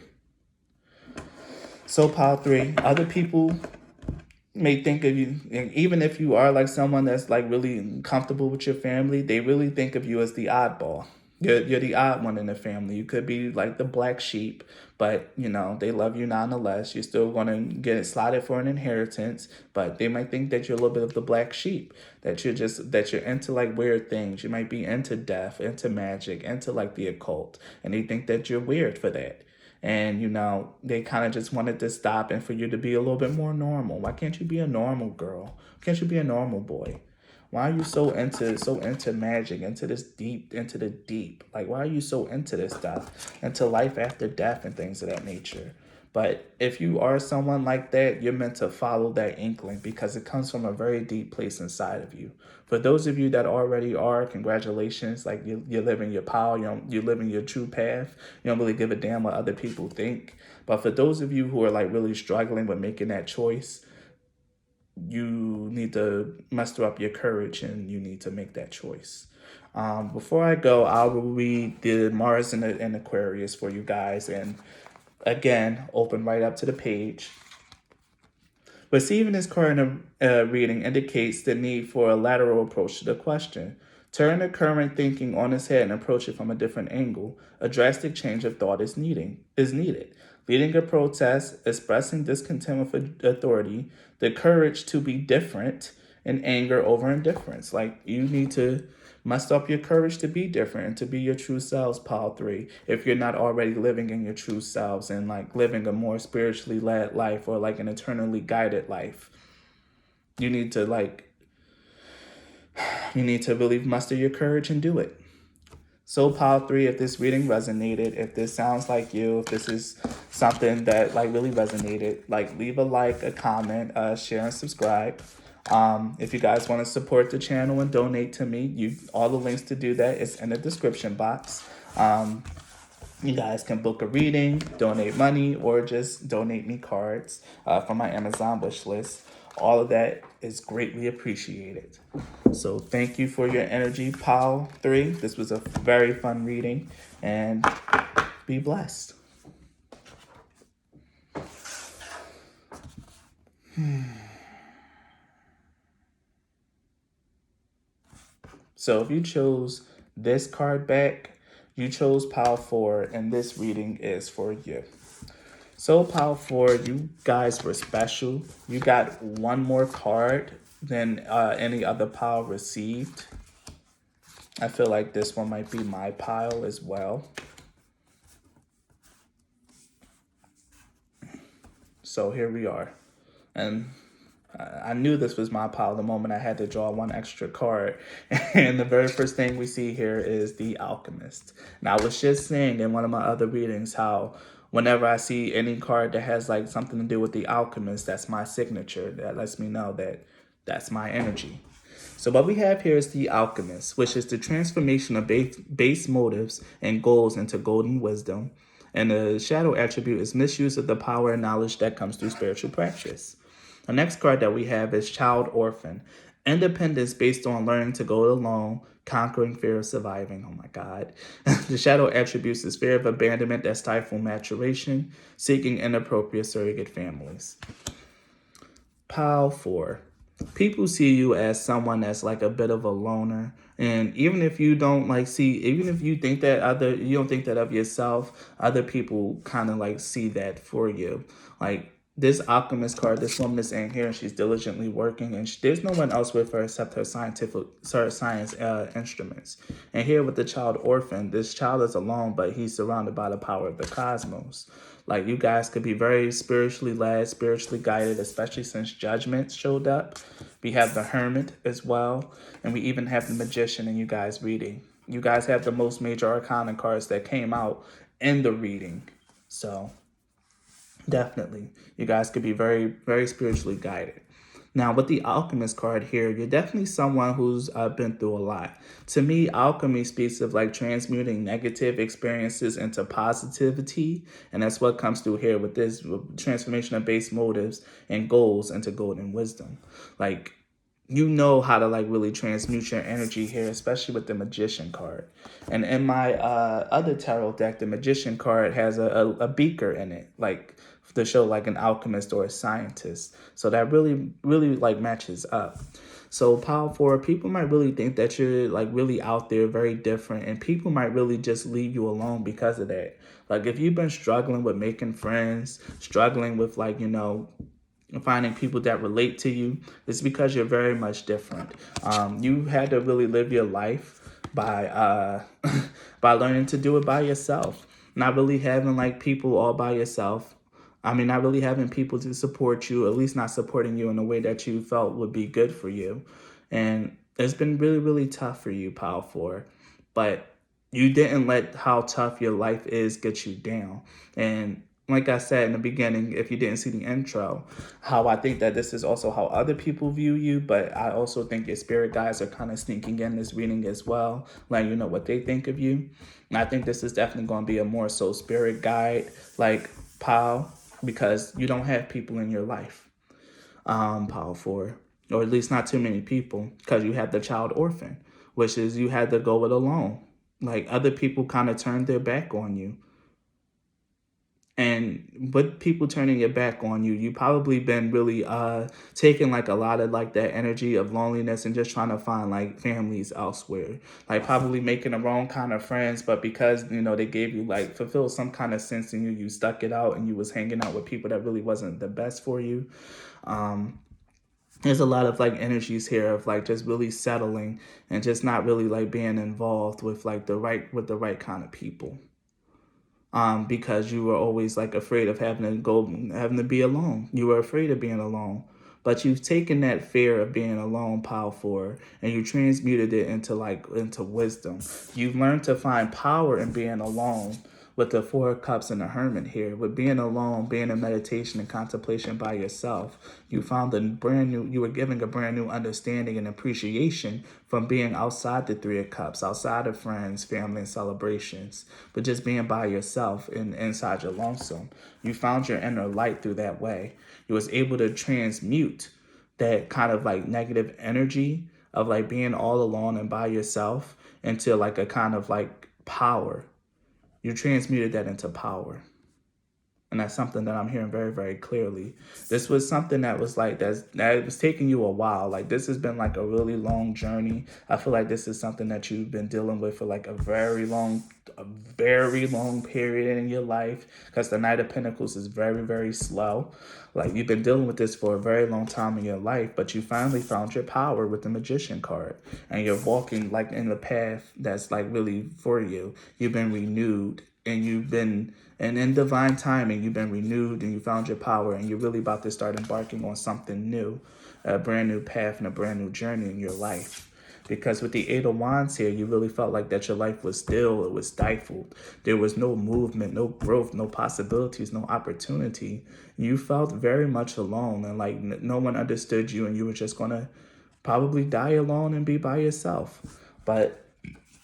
So pile 3, other people may think of you, and even if you are like someone that's like really comfortable with your family, they really think of you as the oddball. You're the odd one in the family. You could be like the black sheep, but you know, they love you nonetheless. You're still gonna get slotted for an inheritance, but they might think that you're a little bit of the black sheep, that you're into like weird things. You might be into death, into magic, into like the occult, and they think that you're weird for that. And you know, they kind of just wanted to stop and for you to be a little bit more normal. Why can't you be a normal girl? Can't you be a normal boy? Why are you so into magic, into this deep, into the deep? Like, why are you so into this stuff, into life after death and things of that nature? But if you are someone like that, you're meant to follow that inkling, because it comes from a very deep place inside of you. For those of you that already are, congratulations. Like, you're living your power, you're living your true path. You don't really give a damn what other people think. But for those of you who are like really struggling with making that choice, you need to muster up your courage and you need to make that choice. Before I go, I will read the Mars and Aquarius for you guys, and again, open right up to the page. Receiving this card in a reading indicates the need for a lateral approach to the question. Turn the current thinking on its head and approach it from a different angle. A drastic change of thought is needed. Leading a protest, expressing discontent with authority, the courage to be different, and anger over indifference. Like, you need to muster up your courage to be different and to be your true selves, pile 3. If you're not already living in your true selves and like living a more spiritually led life or like an eternally guided life, you need to really muster your courage and do it. So pile 3, if this reading resonated, if this sounds like you, if this is something that like really resonated, like leave a like, a comment, share and subscribe. If you guys want to support the channel and donate to me, all the links to do that is in the description box. You guys can book a reading, donate money, or just donate me cards from my Amazon wish list. All of that is greatly appreciated. So thank you for your energy, pile 3. This was a very fun reading, and be blessed. So if you chose this card back, you chose pile 4, and this reading is for you. So pile 4, you guys were special. You got one more card than any other pile received. I feel like this one might be my pile as well. So here we are. And I knew this was my pile the moment I had to draw one extra card. And the very first thing we see here is the Alchemist. And I was just saying in one of my other readings how whenever I see any card that has like something to do with the Alchemist, that's my signature. That lets me know that that's my energy. So what we have here is the Alchemist, which is the transformation of base motives and goals into golden wisdom. And the shadow attribute is misuse of the power and knowledge that comes through spiritual practice. The next card that we have is Child Orphan. Independence based on learning to go it alone, conquering fear of surviving. Oh my God. The shadow attributes is fear of abandonment that stifles maturation, seeking inappropriate surrogate families. Pile 4. People see you as someone that's like a bit of a loner. And even if you don't even if you think that you don't think that of yourself, other people kind of like see that for you. Like, this Alchemist card, this woman is in here and she's diligently working, and there's no one else with her except her science instruments. And here with the Child Orphan, this child is alone, but he's surrounded by the power of the cosmos. Like, you guys could be very spiritually led, spiritually guided, especially since Judgment showed up. We have the Hermit as well, and we even have the Magician in you guys' reading. You guys have the most major arcana cards that came out in the reading. So definitely, you guys could be very, very spiritually guided. Now, with the alchemist card here, you're definitely someone who's been through a lot. To me, alchemy speaks of like transmuting negative experiences into positivity, and that's what comes through here with this transformation of base motives and goals into golden wisdom. Like, you know how to like really transmute your energy here, especially with the magician card. And in my other tarot deck, the magician card has a beaker in it, like to show like an alchemist or a scientist. So that really like matches up. So power forward, people might really think that you're like really out there, very different, and people might really just leave you alone because of that. Like if you've been struggling with making friends, struggling with like, finding people that relate to you, it's because you're very much different. You had to really live your life by by learning to do it by yourself, not really having like people all by yourself. I mean, not really having people to support you, at least not supporting you in a way that you felt would be good for you. And it's been really tough for you, Power 4. But you didn't let how tough your life is get you down. And like I said in the beginning, if you didn't see the intro, how I think that this is also how other people view you, but I also think your spirit guides are kind of sneaking in this reading as well, letting you know what they think of you. And I think this is definitely going to be a more so spirit guide, like Pal, because you don't have people in your life, Pal 4, or at least not too many people, because you have the child orphan, which is you had to go it alone. Like other people kind of turned their back on you. And with people turning your back on you, you probably been really taking like a lot of like that energy of loneliness and just trying to find like families elsewhere. Like probably making the wrong kind of friends, but because they gave you like fulfilled some kind of sense in you, you stuck it out and you was hanging out with people that really wasn't the best for you. There's a lot of like energies here of like just really settling and just not really like being involved with like the right kind of people. Because you were always like afraid of having to be alone. You were afraid of being alone. But you've taken that fear of being alone, Power 4, and you transmuted it into wisdom. You've learned to find power in being alone with the Four of Cups and the Hermit here. With being alone, being in meditation and contemplation by yourself, you were given a brand new understanding and appreciation from being outside the Three of Cups, outside of friends, family, and celebrations, but just being by yourself and inside your lonesome. You found your inner light through that way. You was able to transmute that kind of like negative energy of like being all alone and by yourself into like a kind of like power. You transmuted that into power. And that's something that I'm hearing very clearly. This was something that was like that was taking you a while. Like this has been like a really long journey. I feel like this is something that you've been dealing with for like a very long period in your life. Because the Knight of Pentacles is very slow. Like you've been dealing with this for a very long time in your life, but you finally found your power with the Magician card. And you're walking like in the path that's like really for you. You've been renewed and in divine timing, you've been renewed and you found your power and you're really about to start embarking on something new, a brand new path and a brand new journey in your life. Because with the Eight of Wands here, you really felt like that your life was still, it was stifled. There was no movement, no growth, no possibilities, no opportunity. You felt very much alone and like no one understood you and you were just going to probably die alone and be by yourself. But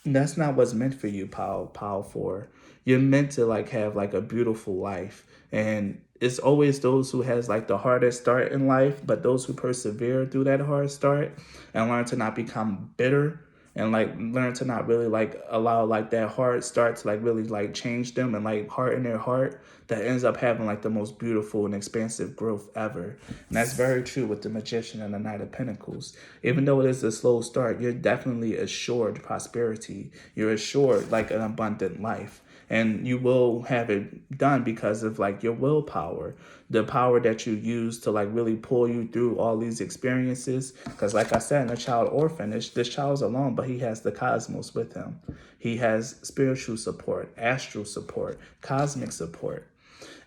that's not what's meant for you, Power 4. You're meant to like have like a beautiful life. And it's always those who has like the hardest start in life, but those who persevere through that hard start and learn to not become bitter and like learn to not really like allow like that hard start to like really like change them and like harden their heart, that ends up having like the most beautiful and expansive growth ever. And that's very true with the Magician and the Knight of Pentacles. Even though it is a slow start, you're definitely assured prosperity. You're assured like an abundant life. And you will have it done because of like your willpower, the power that you use to like really pull you through all these experiences. Because like I said, in the child orphanage, this child's alone, but he has the cosmos with him. He has spiritual support, astral support, cosmic support.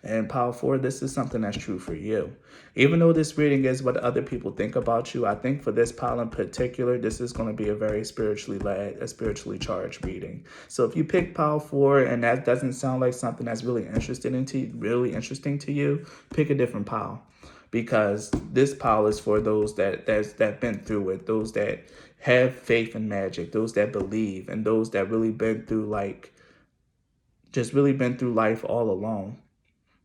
And Power 4, this is something that's true for you. Even though this reading is what other people think about you, I think for this pile in particular, this is going to be a very spiritually led, a spiritually charged reading. So if you pick Power 4 and that doesn't sound like something that's really interesting to you, pick a different pile. because this pile is for those that been through it, those that have faith in magic, those that believe, and those that really been through like just really been through life all alone.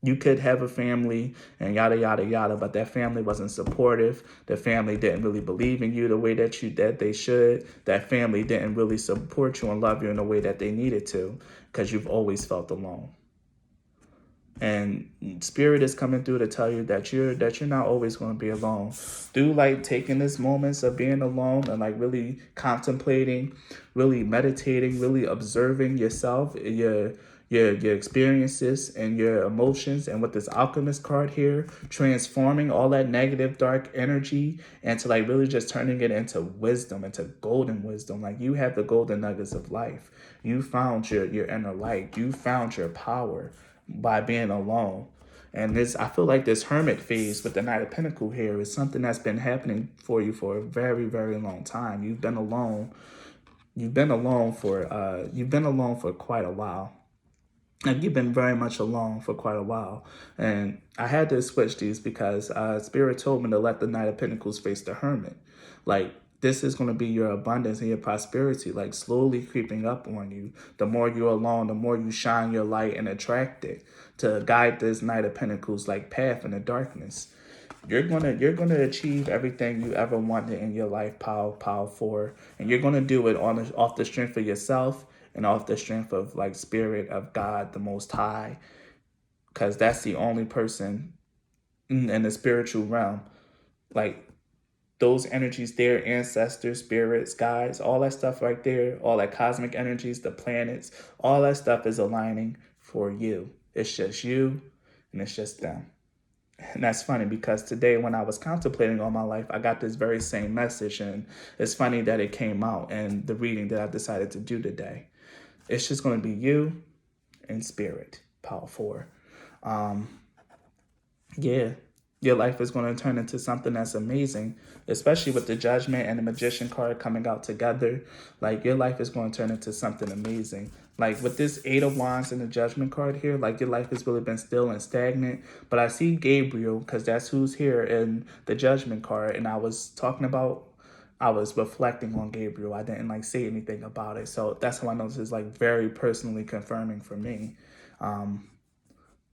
You could have a family and yada yada yada, but that family wasn't supportive. The family didn't really believe in you the way that they should. That family didn't really support you and love you in the way that they needed to, because you've always felt alone. And spirit is coming through to tell you that you're not always going to be alone. Do like taking this moments of being alone and like really contemplating, really meditating, really observing yourself, your experiences and your emotions, and with this alchemist card here, transforming all that negative dark energy into like really just turning it into wisdom, into golden wisdom. Like you have the golden nuggets of life. You found your inner light. You found your power by being alone. And this, I feel like this hermit phase with the Knight of Pentacles here is something that's been happening for you for a very, very long time. You've been alone. You've been alone for quite a while. Like you've been very much alone for quite a while. And I had to switch these because Spirit told me to let the Knight of Pentacles face the Hermit. Like this is going to be your abundance and your prosperity, like slowly creeping up on you. The more you're alone, the more you shine your light and attract it to guide this Knight of Pentacles like path in the darkness. You're gonna achieve everything you ever wanted in your life, power 4, and you're gonna do it off the strength of yourself and off the strength of like spirit of God, the Most High, because that's the only person in the spiritual realm, like those energies there, ancestors, spirits, guides, all that stuff right there, all that cosmic energies, the planets, all that stuff is aligning for you. It's just you and it's just them. And that's funny because today when I was contemplating on my life, I got this very same message, and it's funny that it came out in the reading that I decided to do today. It's just going to be you and spirit, power 4. Yeah, your life is going to turn into something that's amazing, especially with the Judgment and the Magician card coming out together. Like your life is going to turn into something amazing. Like with this 8 of Wands and the Judgment card here, like your life has really been still and stagnant. But I see Gabriel, because that's who's here in the Judgment card. And I was reflecting on Gabriel. I didn't like say anything about it. So that's how I know this is like very personally confirming for me.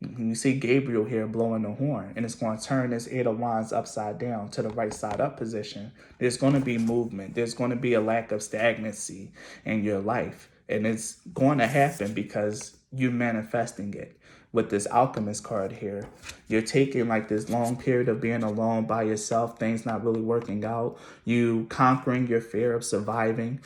You see Gabriel here blowing the horn, and it's going to turn this 8 of Wands upside down to the right side up position. There's going to be movement. There's going to be a lack of stagnancy in your life. And it's going to happen because you're manifesting it. With this alchemist card here, you're taking like this long period of being alone by yourself, things not really working out, you conquering your fear of surviving,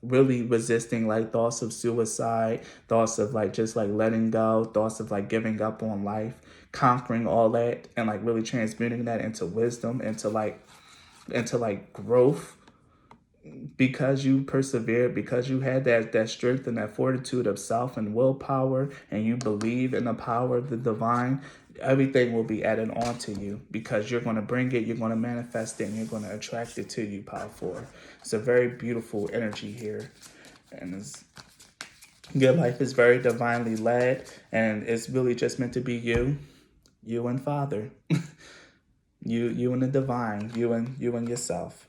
really resisting like thoughts of suicide, thoughts of like just like letting go, thoughts of like giving up on life, conquering all that and like really transmuting that into wisdom, into like growth, because you persevered, because you had that strength and that fortitude of self and willpower, and you believe in the power of the divine. Everything will be added on to you because you're going to bring it, you're going to manifest it, and you're going to attract it to you, power 4. It's a very beautiful energy here, and your life is very divinely led, and it's really just meant to be you and Father, you and the divine, you and yourself.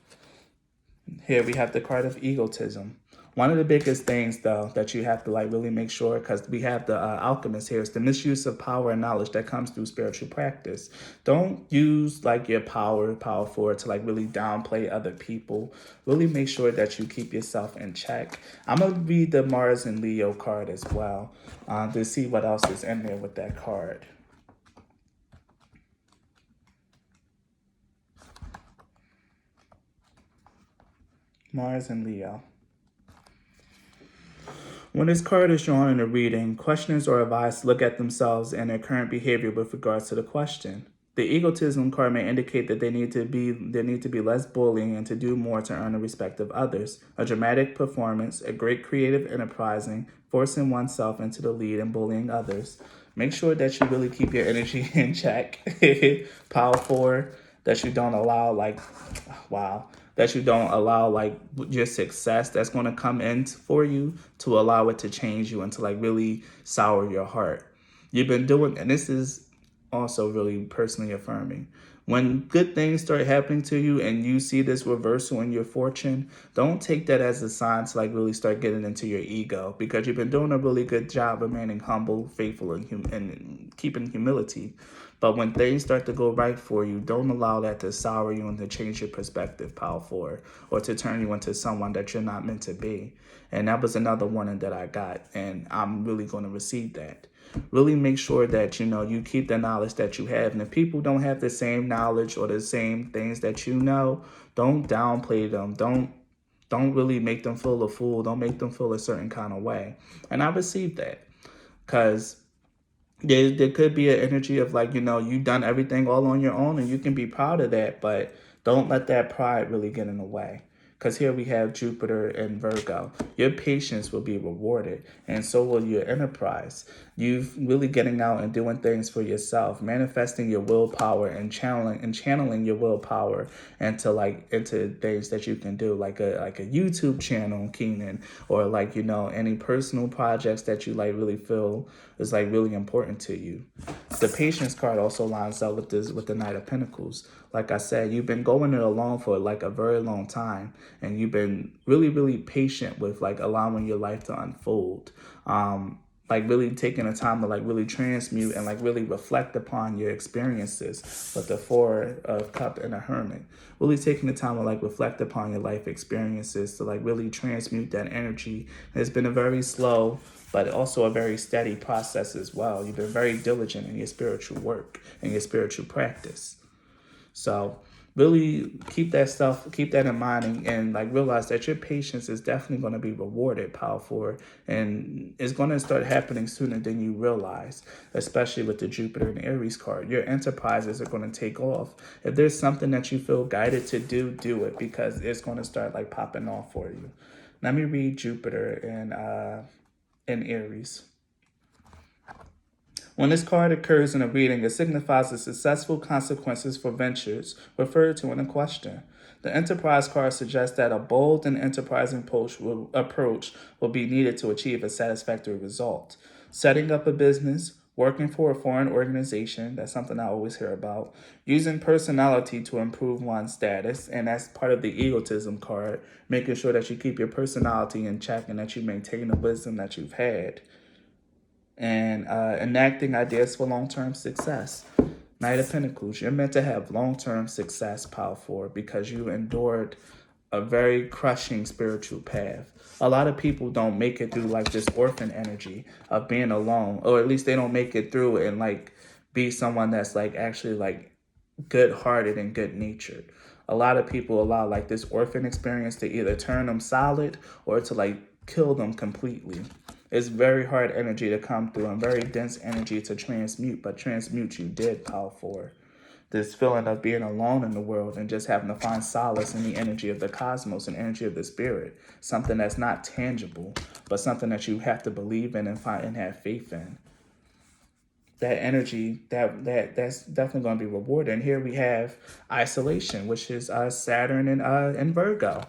Here we have the card of egotism. One of the biggest things, though, that you have to like really make sure, because we have the alchemist here, is the misuse of power and knowledge that comes through spiritual practice. Don't use like your power 4 to like really downplay other people. Really make sure that you keep yourself in check. I'm going to read the Mars and Leo card as well to see what else is in there with that card. Mars and Leo. When this card is drawn in a reading, questioners are advised to look at themselves and their current behavior with regards to the question. The egotism card may indicate that there need to be less bullying and to do more to earn the respect of others. A dramatic performance, a great creative enterprising, forcing oneself into the lead and bullying others. Make sure that you really keep your energy in check. Power 4, that you don't allow that you don't allow like your success that's going to come in for you to allow it to change you and to like really sour your heart. You've been doing, and this is also really personally affirming. When good things start happening to you and you see this reversal in your fortune, don't take that as a sign to like really start getting into your ego, because you've been doing a really good job remaining humble, faithful, and keeping humility. But when things start to go right for you, don't allow that to sour you and to change your perspective, pal, or to turn you into someone that you're not meant to be. And that was another warning that I got, and I'm really going to receive that. Really make sure that you keep the knowledge that you have, and if people don't have the same knowledge or the same things that you know, don't downplay them. Don't really make them feel a fool. Don't make them feel a certain kind of way. And I received that, because there could be an energy of like, you've done everything all on your own, and you can be proud of that, but don't let that pride really get in the way. Because here we have Jupiter and Virgo. Your patience will be rewarded, and so will your enterprise. You've really getting out and doing things for yourself, manifesting your willpower and channeling your willpower into things that you can do, like a YouTube channel, Keenan, or like any personal projects that you like really feel is like really important to you. The patience card also lines up with the Knight of Pentacles. Like I said, you've been going it alone for like a very long time, and you've been really, really patient with like allowing your life to unfold. Like really taking the time to like really transmute and like really reflect upon your experiences with the Four of Cups and a Hermit. Really taking the time to like reflect upon your life experiences to like really transmute that energy. It's been a very slow but also a very steady process as well. You've been very diligent in your spiritual work and your spiritual practice. So really keep that in mind, and like realize that your patience is definitely going to be rewarded, powerful, and it's going to start happening sooner than you realize, especially with the Jupiter and Aries card. Your enterprises are going to take off. If there's something that you feel guided to do, do it, because it's going to start like popping off for you. Let me read Jupiter and Aries. When this card occurs in a reading, it signifies the successful consequences for ventures referred to in a question. The Enterprise card suggests that a bold and enterprising approach will be needed to achieve a satisfactory result. Setting up a business, working for a foreign organization, that's something I always hear about, using personality to improve one's status, and that's part of the egotism card, making sure that you keep your personality in check and that you maintain the wisdom that you've had, and enacting ideas for long-term success. Knight of Pentacles, you're meant to have long-term success, Power Forward, because you endured a very crushing spiritual path. A lot of people don't make it through like this orphan energy of being alone, or at least they don't make it through and like be someone that's like actually like good-hearted and good-natured. A lot of people allow like this orphan experience to either turn them solid or to like kill them completely. It's very hard energy to come through and very dense energy to transmute, but transmute you did, Power Forward. This feeling of being alone in the world and just having to find solace in the energy of the cosmos and energy of the spirit, something that's not tangible, but something that you have to believe in and find and have faith in. That energy, that's definitely going to be rewarded. And here we have isolation, which is Saturn and Virgo.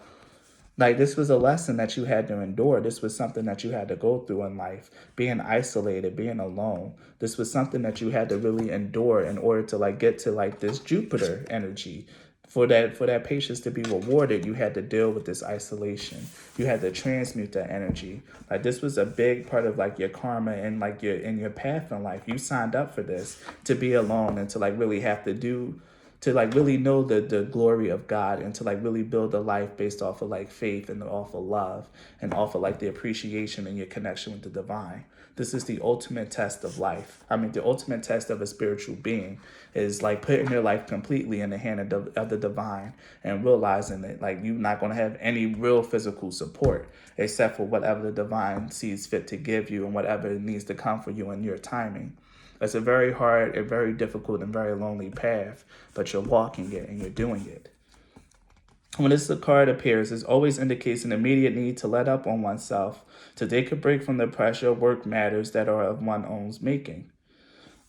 Like, this was a lesson that you had to endure. This was something that you had to go through in life. Being isolated, being alone. This was something that you had to really endure in order to like get to like this Jupiter energy. For that patience to be rewarded, you had to deal with this isolation. You had to transmute that energy. Like, this was a big part of like your karma and like your path in life. You signed up for this, to be alone and to like really have to like really know the glory of God, and to like really build a life based off of like faith and off of love and off of like the appreciation and your connection with the divine. This is the ultimate test of life. I mean, the ultimate test of a spiritual being is like putting your life completely in the hand of the divine, and realizing that like you're not going to have any real physical support except for whatever the divine sees fit to give you and whatever needs to come for you in your timing. It's a very hard and very difficult and very lonely path, but you're walking it and you're doing it. When this card appears, it always indicates an immediate need to let up on oneself, to take a break from the pressure of work matters that are of one's own making.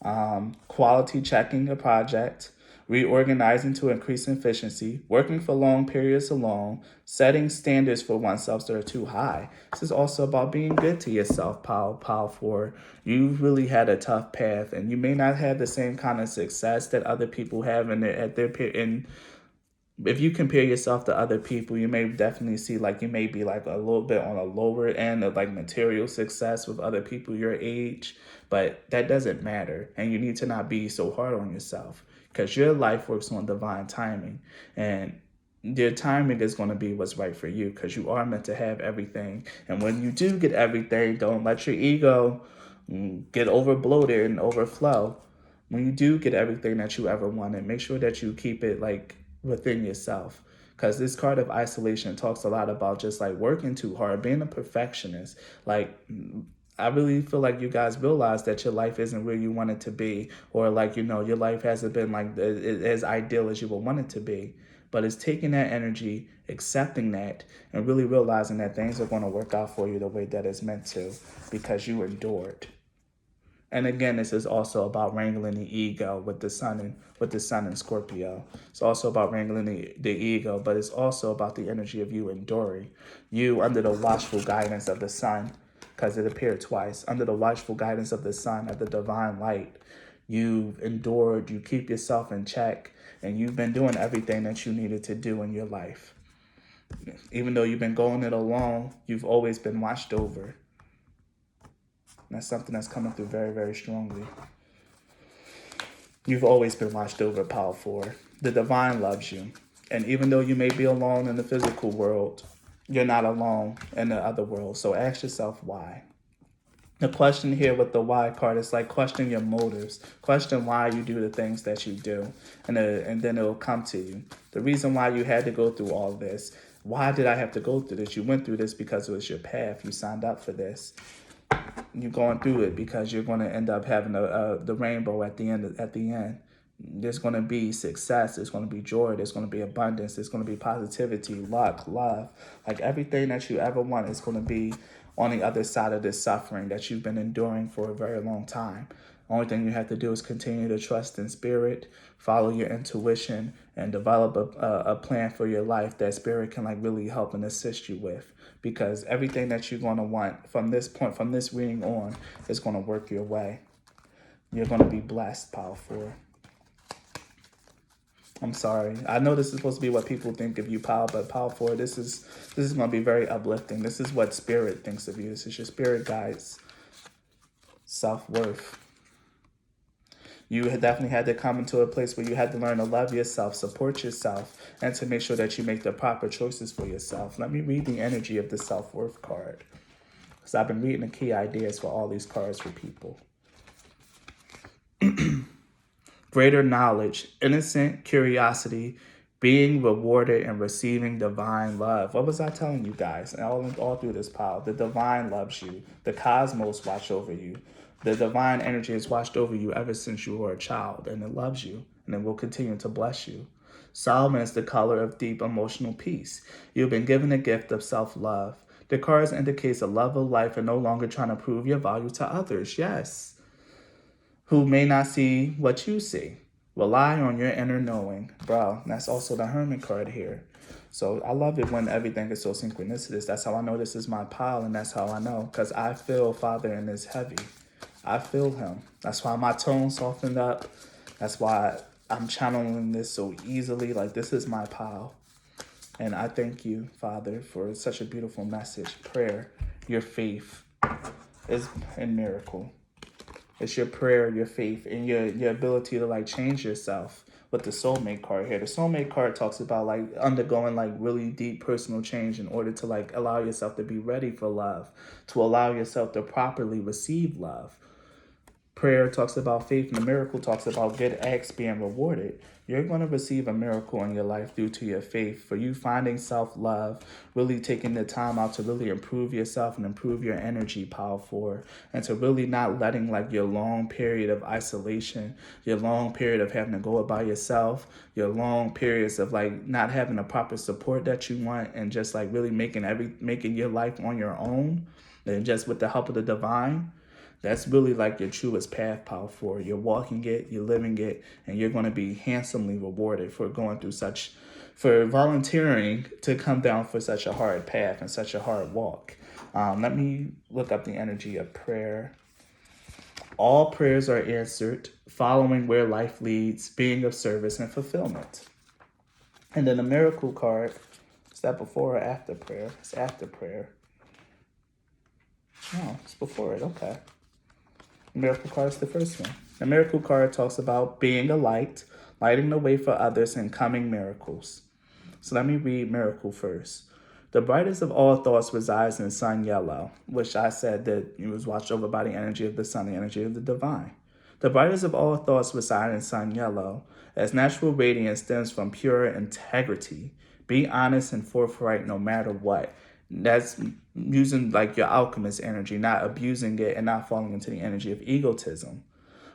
Quality checking a project, reorganizing to increase efficiency, working for long periods alone, setting standards for oneself that are too high. This is also about being good to yourself, pile 4. You've really had a tough path, and you may not have the same kind of success that other people have in if you compare yourself to other people, you may definitely see like you may be like a little bit on a lower end of like material success with other people your age, but that doesn't matter. And you need to not be so hard on yourself because your life works on divine timing, and your timing is going to be what's right for you because you are meant to have everything. And when you do get everything, don't let your ego get over bloated and overflow. When you do get everything that you ever wanted, make sure that you keep it like within yourself, because this card of isolation talks a lot about just like working too hard, being a perfectionist. Like, I really feel like you guys realize that your life isn't where you want it to be, or like, your life hasn't been like as ideal as you would want it to be. But it's taking that energy, accepting that, and really realizing that things are going to work out for you the way that it's meant to, because you endured. And again, this is also about wrangling the ego with the sun and Scorpio. It's also about wrangling the ego, but it's also about the energy of you enduring. You under the watchful guidance of the sun, because it appeared twice. Under the watchful guidance of the sun, of the divine light, you've endured, you keep yourself in check, and you've been doing everything that you needed to do in your life. Even though you've been going it alone, you've always been watched over. That's something that's coming through very, very strongly. You've always been watched over, Power 4. The divine loves you. And even though you may be alone in the physical world, you're not alone in the other world. So ask yourself why. The question here with the why card is like question your motives. Question why you do the things that you do. And then it'll come to you. The reason why you had to go through all this. Why did I have to go through this? You went through this because it was your path. You signed up for this. You're going through it because you're going to end up having the rainbow at the end. There's going to be success. There's going to be joy. There's going to be abundance. There's going to be positivity, luck, love. Like everything that you ever want is going to be on the other side of this suffering that you've been enduring for a very long time. Only thing you have to do is continue to trust in spirit, follow your intuition, and develop a plan for your life that spirit can like really help and assist you with. Because everything that you're going to want from this point, from this reading on, is going to work your way. You're going to be blessed, Power 4. I'm sorry. I know this is supposed to be what people think of you, Power, but Power 4, this is going to be very uplifting. This is what spirit thinks of you. This is your spirit guide's self-worth. You definitely had to come into a place where you had to learn to love yourself, support yourself, and to make sure that you make the proper choices for yourself. Let me read the energy of the self-worth card, because I've been reading the key ideas for all these cards for people. Greater knowledge, innocent curiosity, being rewarded and receiving divine love. What was I telling you guys? All through this pile, the divine loves you. The cosmos watch over you. The divine energy has watched over you ever since you were a child, and it loves you, and it will continue to bless you. Solomon is the color of deep emotional peace. You've been given a gift of self-love. The cards indicates a love of life and no longer trying to prove your value to others, yes, who may not see what you see. Rely on your inner knowing. Bro, that's also the Hermit card here. So I love it when everything is so synchronicitous. That's how I know this is my pile, and that's how I know, because I feel Father in this heavy. I feel him. That's why my tone softened up. That's why I'm channeling this so easily. Like, this is my pile. And I thank you, Father, for such a beautiful message. Prayer, your faith is a miracle. It's your prayer, your faith, and your ability to like change yourself with the soulmate card here. The soulmate card talks about like undergoing like really deep personal change in order to like allow yourself to be ready for love, to allow yourself to properly receive love. Prayer talks about faith, and the miracle talks about good acts being rewarded. You're going to receive a miracle in your life due to your faith, for you finding self-love, really taking the time out to really improve yourself and improve your energy, Power 4, and to really not letting like your long period of isolation, your long period of having to go it by yourself, your long periods of like not having the proper support that you want, and just like really making your life on your own, and just with the help of the divine. That's really like your truest path, Power 4. You're walking it, you're living it, and you're going to be handsomely rewarded for going through for volunteering to come down for such a hard path and such a hard walk. Let me look up the energy of prayer. All prayers are answered, following where life leads, being of service and fulfillment. And then the miracle card, is that before or after prayer? It's after prayer. No, it's before it. Okay. The miracle card is the first one. The miracle card talks about being a light, lighting the way for others, and coming miracles. So let me read miracle first. The brightest of all thoughts resides in sun yellow, which I said that it was watched over by the energy of the sun, the energy of the divine. The brightest of all thoughts reside in sun yellow, as natural radiance stems from pure integrity. Be honest and forthright no matter what. That's using like your alchemist energy, not abusing it and not falling into the energy of egotism.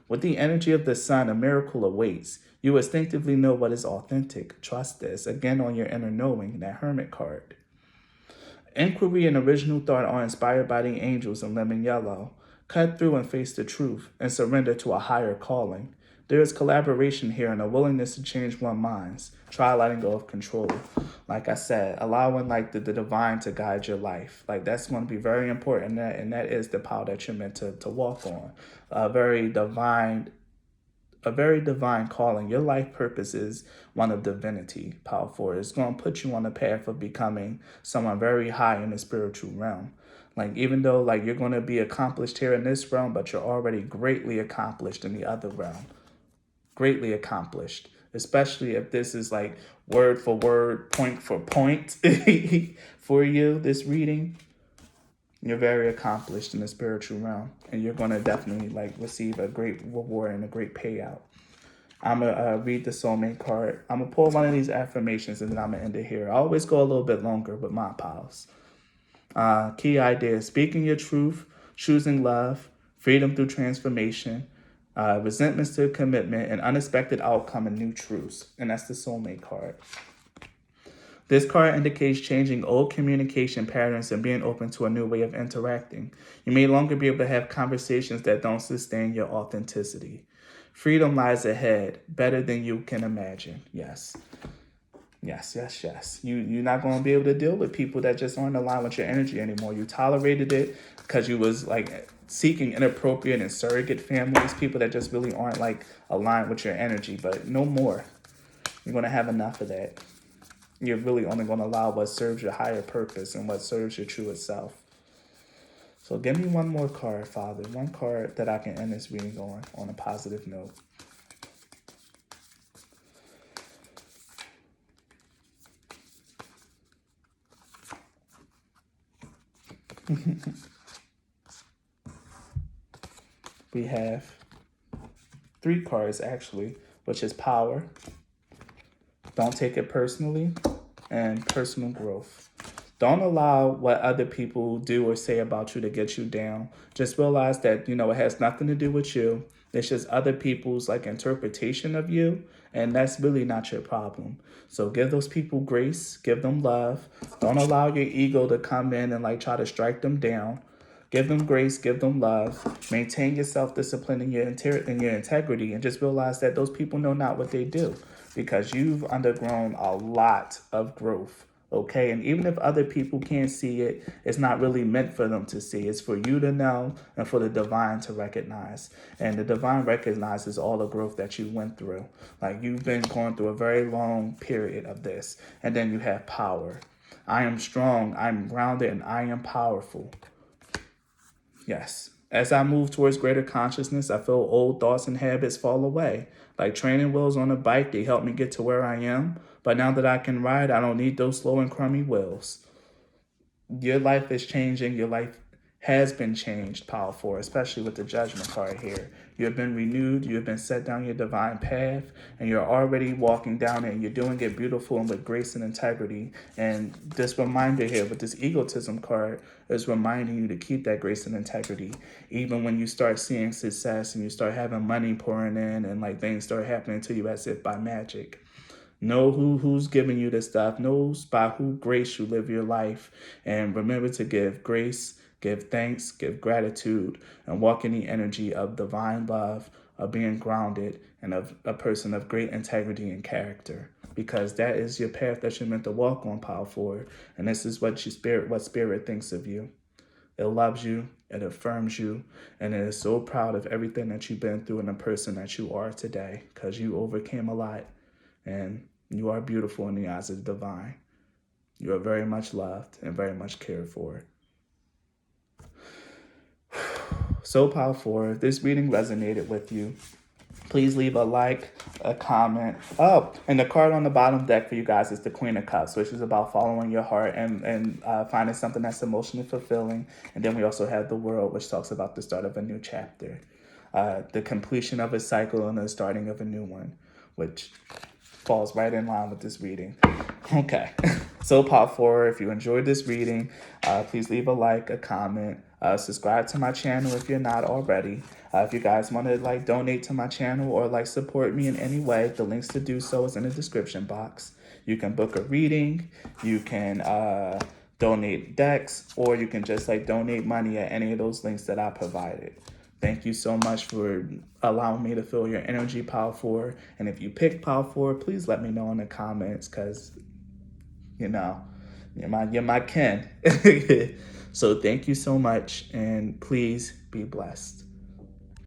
With the energy of the sun, a miracle awaits. You instinctively know what is authentic. Trust this. Again, on your inner knowing, that hermit card. Inquiry and original thought are inspired by the angels in lemon yellow. Cut through and face the truth and surrender to a higher calling. There is collaboration here and a willingness to change one's minds. Try letting go of control. Like I said, allowing like the divine to guide your life. Like that's going to be very important. And that is the power that you're meant to walk on. A very divine calling. Your life purpose is one of divinity, Power 4. It's going to put you on the path of becoming someone very high in the spiritual realm. Like even though like you're going to be accomplished here in this realm, but you're already greatly accomplished in the other realm. Greatly accomplished, especially if this is like word for word, point for point for you, this reading. You're very accomplished in the spiritual realm, and you're going to definitely like receive a great reward and a great payout. I'm going to read the soulmate card. I'm going to pull one of these affirmations, and then I'm going to end it here. I always go a little bit longer with my pals. Key ideas: speaking your truth, choosing love, freedom through transformation, resentments to commitment, and unexpected outcome and new truths. And that's the soulmate card. This card indicates changing old communication patterns and being open to a new way of interacting. You may no longer be able to have conversations that don't sustain your authenticity. Freedom lies ahead, better than you can imagine. Yes. Yes, yes, yes. You're not going to be able to deal with people that just aren't aligned with your energy anymore. You tolerated it because you was like seeking inappropriate and surrogate families, people that just really aren't like aligned with your energy, but no more. You're going to have enough of that. You're really only going to allow what serves your higher purpose and what serves your truest self. So give me one more card, Father. One card that I can end this reading on a positive note. We have 3 cards actually, which is power, don't take it personally, and personal growth. Don't allow what other people do or say about you to get you down. Just realize that, it has nothing to do with you. It's just other people's like interpretation of you, and that's really not your problem. So give those people grace, give them love. Don't allow your ego to come in and like try to strike them down. Give them grace, give them love. Maintain your self-discipline and your integrity, and just realize that those people know not what they do, because you've undergone a lot of growth. Okay, and even if other people can't see it, it's not really meant for them to see. It's for you to know and for the divine to recognize. And the divine recognizes all the growth that you went through. Like you've been going through a very long period of this. And then you have power. I am strong, I'm grounded, and I am powerful. Yes. As I move towards greater consciousness, I feel old thoughts and habits fall away. Like training wheels on a bike, they help me get to where I am. But now that I can ride, I don't need those slow and crummy wheels. Your life is changing. Your life has been changed, Power 4, especially with the Judgment card here. You have been renewed. You have been set down your divine path, and you're already walking down it, and you're doing it beautiful and with grace and integrity. And this reminder here with this egotism card is reminding you to keep that grace and integrity, even when you start seeing success and you start having money pouring in and like things start happening to you as if by magic. Know who's giving you this stuff. Know by who grace you live your life. And remember to give grace, give thanks, give gratitude, and walk in the energy of divine love, of being grounded, and of a person of great integrity and character. Because that is your path that you're meant to walk on, Power Forward. And this is what spirit thinks of you. It loves you, it affirms you, and it is so proud of everything that you've been through and the person that you are today, because you overcame a lot, and you are beautiful in the eyes of the divine. You are very much loved and very much cared for. So powerful. If this reading resonated with you, please leave a like, a comment. Oh, and the card on the bottom deck for you guys is the Queen of Cups, which is about following your heart and finding something that's emotionally fulfilling. And then we also have the World, which talks about the start of a new chapter, the completion of a cycle and the starting of a new one, which falls right in line with this reading. Okay, so Pop 4, if you enjoyed this reading, please leave a like, a comment, subscribe to my channel if you're not already. If you guys want to like donate to my channel or like support me in any way, the links to do so is in the description box. You can book a reading, you can donate decks, or you can just like donate money at any of those links that I provided. Thank you so much for allowing me to feel your energy, Power 4. And if you pick Power 4, please let me know in the comments, because, you know, you're my kin. So thank you so much, and please be blessed.